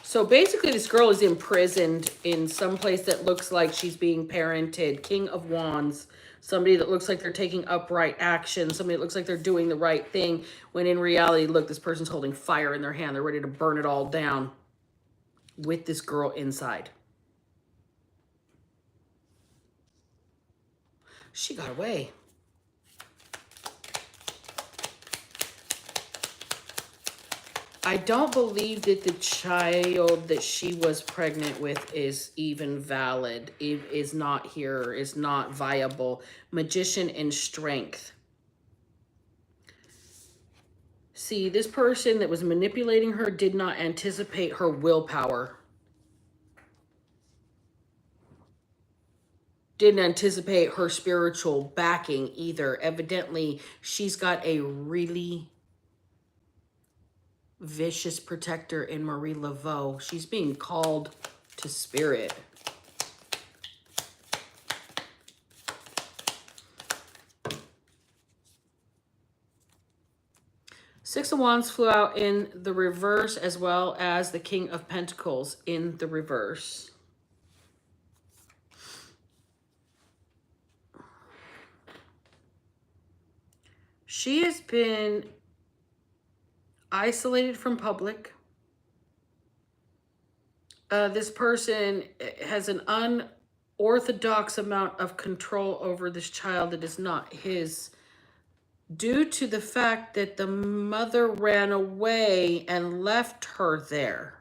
So basically, this girl is imprisoned in some place that looks like she's being parented. King of Wands. Somebody that looks like they're taking upright action. Somebody that looks like they're doing the right thing. When in reality, look, this person's holding fire in their hand. They're ready to burn it all down with this girl inside. She got away. I don't believe that the child that she was pregnant with is even valid. It is not here, is not viable. Magician and strength. See, this person that was manipulating her did not anticipate her willpower. Didn't anticipate her spiritual backing either. Evidently, she's got a really vicious protector in Marie Laveau. She's being called to spirit. Six of Wands flew out in the reverse, as well as the King of Pentacles in the reverse. She has been isolated from public. This person has an unorthodox amount of control over this child that is not his, due to the fact that the mother ran away and left her there.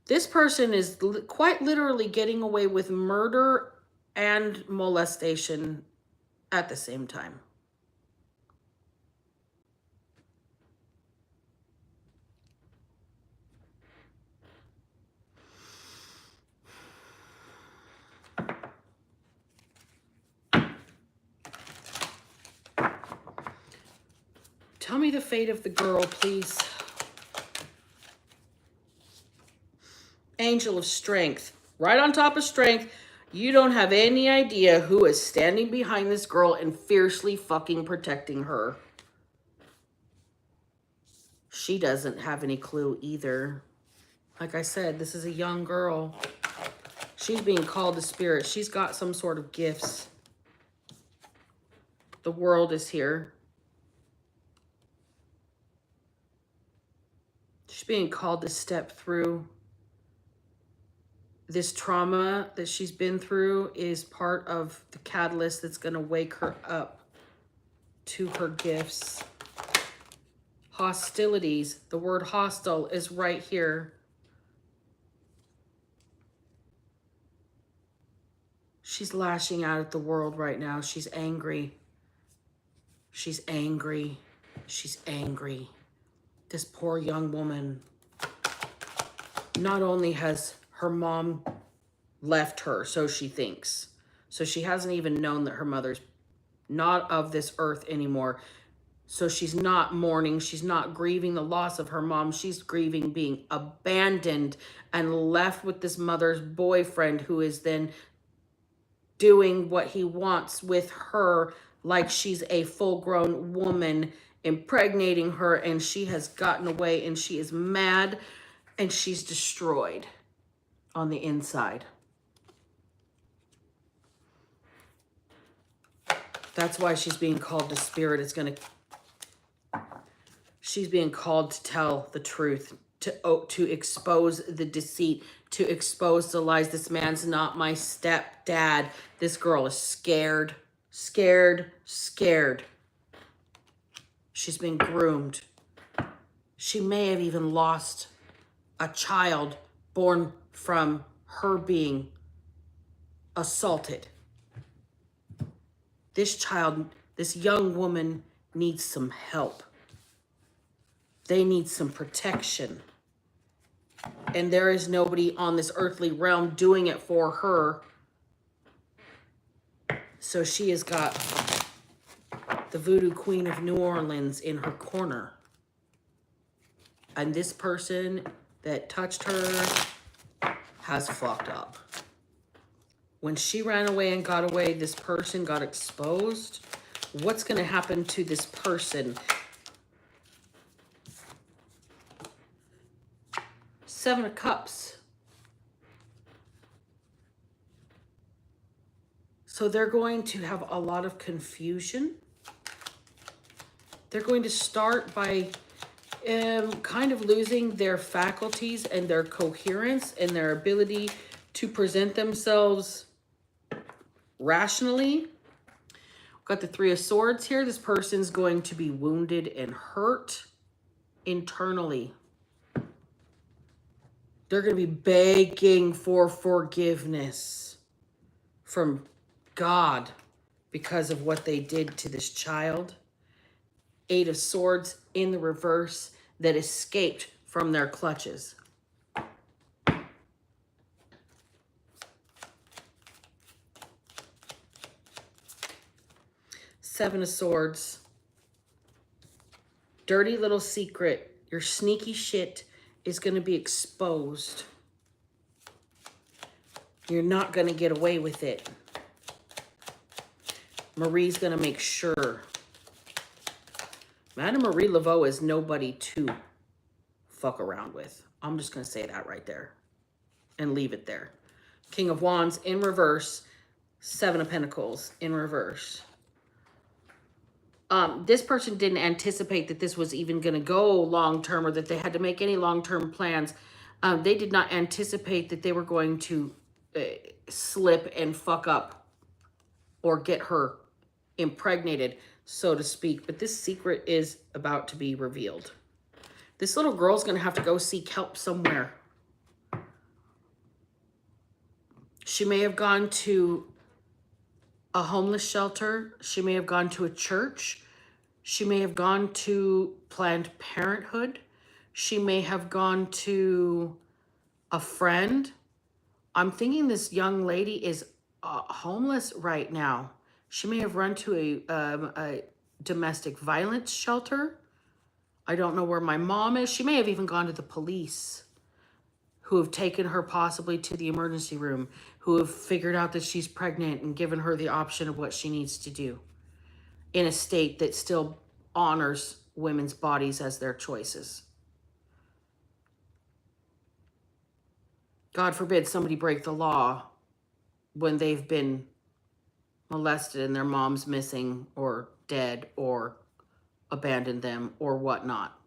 This person is quite literally getting away with murder and molestation at the same time. Tell me the fate of the girl, please. Angel of Strength. Right on top of Strength. You don't have any idea who is standing behind this girl and fiercely fucking protecting her. She doesn't have any clue either. Like I said, this is a young girl. She's being called to spirit. She's got some sort of gifts. The world is here. She's being called to step through. This trauma that she's been through is part of the catalyst that's going to wake her up to her gifts. Hostilities. The word hostile is right here. She's lashing out at the world right now. She's angry. She's angry. She's angry. This poor young woman. Not only has her mom left her, so she thinks. So she hasn't even known that her mother's not of this earth anymore. So she's not mourning. She's not grieving the loss of her mom. She's grieving being abandoned and left with this mother's boyfriend, who is then doing what he wants with her like she's a full-grown woman, impregnating her, and she has gotten away, and she is mad, and she's destroyed on the inside. That's why she's being called to spirit. She's being called to tell the truth, to expose the deceit, to expose the lies. This man's not my stepdad. This girl is scared, scared, scared. She's been groomed. She may have even lost a child born from her being assaulted. This child, this young woman needs some help. They need some protection. And there is nobody on this earthly realm doing it for her So she has got the Voodoo Queen of New Orleans in her corner. And this person that touched her has fucked up. When she ran away and got away, this person got exposed. What's going to happen to this person? Seven of Cups. So they're going to have a lot of confusion. They're going to start by kind of losing their faculties and their coherence and their ability to present themselves rationally. Got the Three of Swords here. This person's going to be wounded and hurt internally. They're going to be begging for forgiveness from God because of what they did to this child. Eight of Swords in the reverse that escaped from their clutches. Seven of Swords. Dirty little secret. Your sneaky shit is going to be exposed. You're not going to get away with it. Marie's going to make sure. Madame Marie Laveau is nobody to fuck around with. I'm just going to say that right there and leave it there. King of Wands in reverse. Seven of Pentacles in reverse. This person didn't anticipate that this was even going to go long-term or that they had to make any long-term plans. They did not anticipate that they were going to slip and fuck up or get her impregnated, so to speak. But this secret is about to be revealed. This little girl's going to have to go seek help somewhere. She may have gone to a homeless shelter. She may have gone to a church. She may have gone to Planned Parenthood. She may have gone to a friend. I'm thinking this young lady is homeless right now. She may have run to a domestic violence shelter. I don't know where my mom is. She may have even gone to the police, who have taken her possibly to the emergency room, who have figured out that she's pregnant and given her the option of what she needs to do in a state that still honors women's bodies as their choices. God forbid somebody break the law when they've been molested and their mom's missing or dead or abandoned them or whatnot.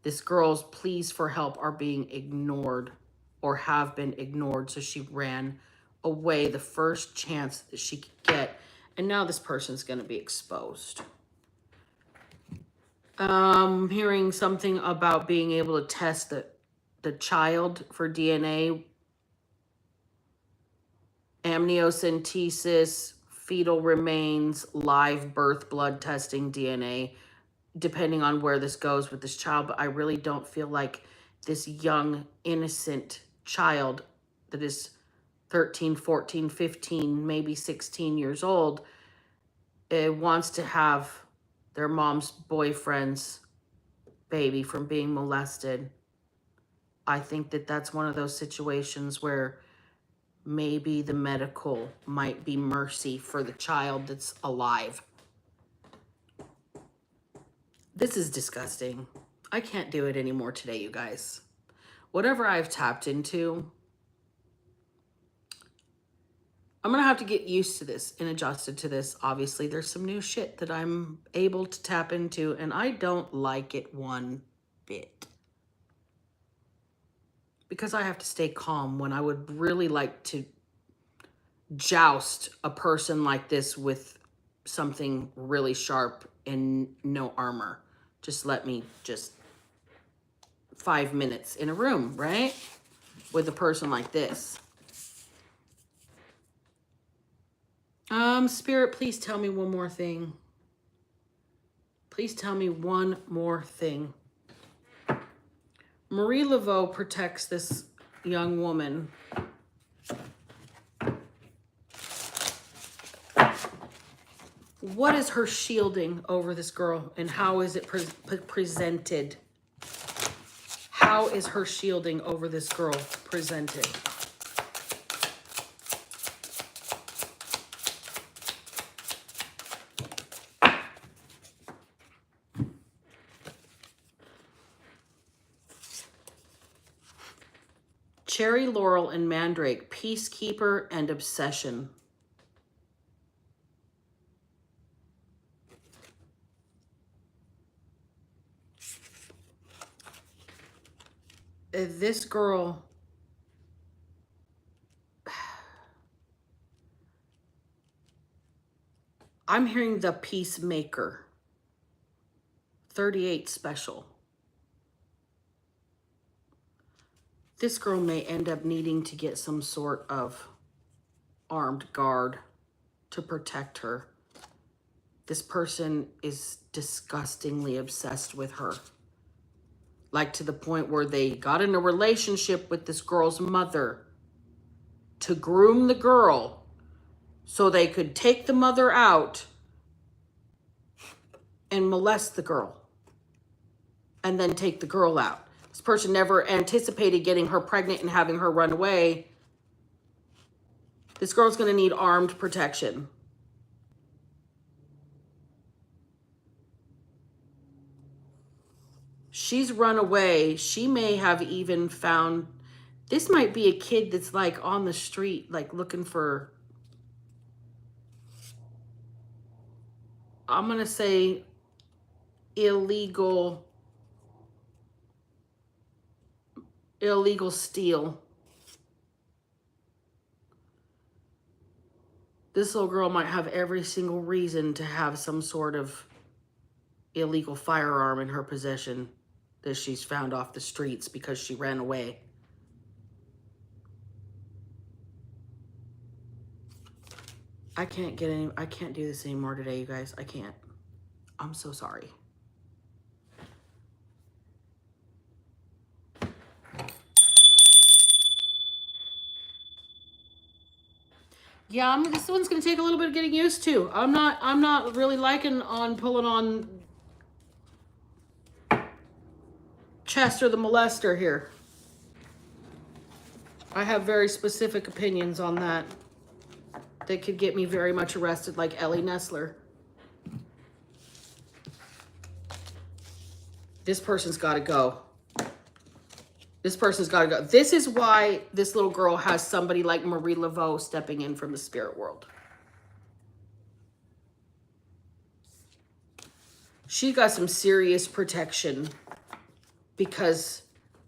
This girl's pleas for help are being ignored or have been ignored. So she ran away the first chance that she could get. And now this person's going to be exposed. Hearing something about being able to test the child for DNA, amniocentesis, fetal remains, live birth blood testing, DNA, depending on where this goes with this child. But I really don't feel like this young, innocent child that is 13, 14, 15, maybe 16 years old, wants to have their mom's boyfriend's baby from being molested. I think that that's one of those situations where maybe the medical might be mercy for the child that's alive. This is disgusting. I can't do it anymore today, you guys. Whatever I've tapped into, I'm going to have to get used to this and adjusted to this. Obviously, there's some new shit that I'm able to tap into, and I don't like it one bit. Because I have to stay calm when I would really like to joust a person like this with something really sharp and no armor. Just let me 5 minutes in a room, right? With a person like this. Spirit, please tell me one more thing. Please tell me one more thing. Marie Laveau protects this young woman What is her shielding over this girl, and how is it presented? How is her shielding over this girl presented? Cherry, Laurel, and Mandrake, Peacekeeper and Obsession. This girl, I'm hearing the Peacemaker. 38 special. This girl may end up needing to get some sort of armed guard to protect her. This person is disgustingly obsessed with her. Like to the point where they got in a relationship with this girl's mother to groom the girl so they could take the mother out and molest the girl and then take the girl out. This person never anticipated getting her pregnant and having her run away. This girl's going to need armed protection. She's run away. She may have even found, this might be a kid that's like on the street, like looking for, I'm going to say illegal steal. This little girl might have every single reason to have some sort of illegal firearm in her possession that she's found off the streets because she ran away. I can't do this anymore today, you guys. I can't. I'm so sorry. Yeah, this one's gonna take a little bit of getting used to. I'm not really liking on pulling on Chester the molester here. I have very specific opinions on that. That could get me very much arrested, like Ellie Nestler. This person's got to go. This person's got to go. This is why this little girl has somebody like Marie Laveau stepping in from the spirit world. She got some serious protection because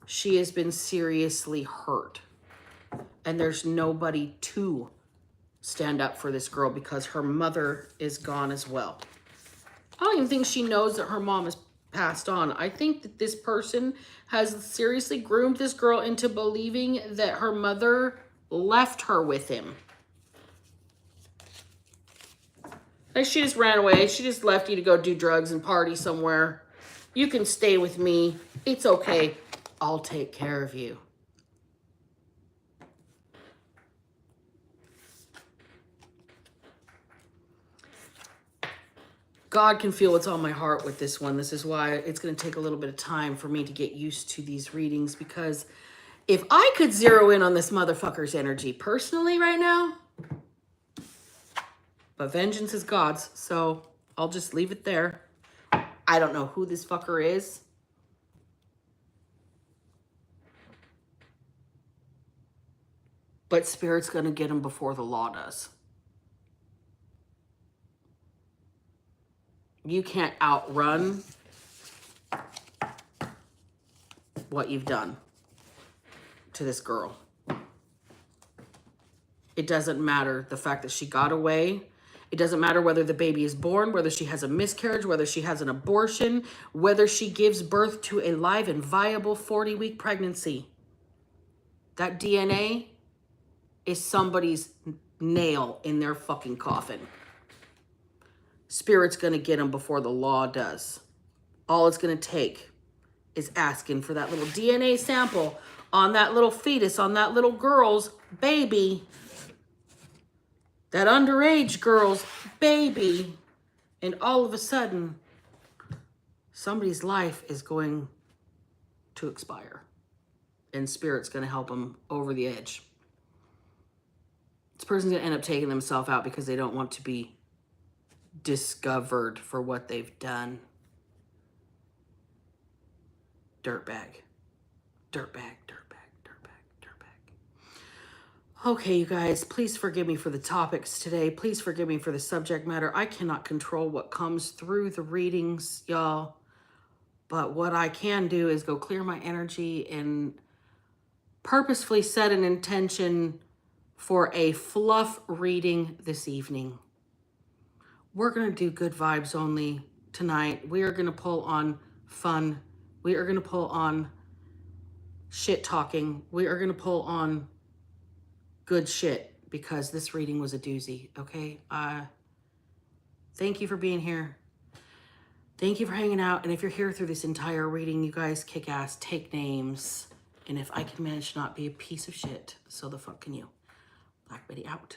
she has been seriously hurt. And there's nobody to stand up for this girl because her mother is gone as well. I don't even think she knows that her mom has passed on. I think that this person has seriously groomed this girl into believing that her mother left her with him. Like she just ran away. She just left you to go do drugs and party somewhere. You can stay with me. It's okay. I'll take care of you. God can feel what's on my heart with this one. This is why it's going to take a little bit of time for me to get used to these readings, because if I could zero in on this motherfucker's energy personally right now, but vengeance is God's, so I'll just leave it there. I don't know who this fucker is. But Spirit's going to get him before the law does. You can't outrun what you've done to this girl. It doesn't matter the fact that she got away. It doesn't matter whether the baby is born, whether she has a miscarriage, whether she has an abortion, whether she gives birth to a live and viable 40-week pregnancy. That DNA is somebody's nail in their fucking coffin. Spirit's going to get them before the law does. All it's going to take is asking for that little DNA sample on that little fetus, on that little girl's baby, that underage girl's baby, And all of a sudden, somebody's life is going to expire. And Spirit's going to help them over the edge. This person's going to end up taking themselves out because they don't want to be discovered for what they've done. Dirtbag. Dirtbag, dirtbag, dirtbag, dirtbag. Okay, you guys, please forgive me for the topics today. Please forgive me for the subject matter. I cannot control what comes through the readings, y'all. But what I can do is go clear my energy and purposefully set an intention for a fluff reading this evening. We're going to do good vibes only tonight. We are going to pull on fun. We are going to pull on shit talking. We are going to pull on good shit because this reading was a doozy, okay? Thank you for being here. Thank you for hanging out. And if you're here through this entire reading, you guys kick ass, take names. And if I can manage to not be a piece of shit, so the fuck can you. Black Betty out.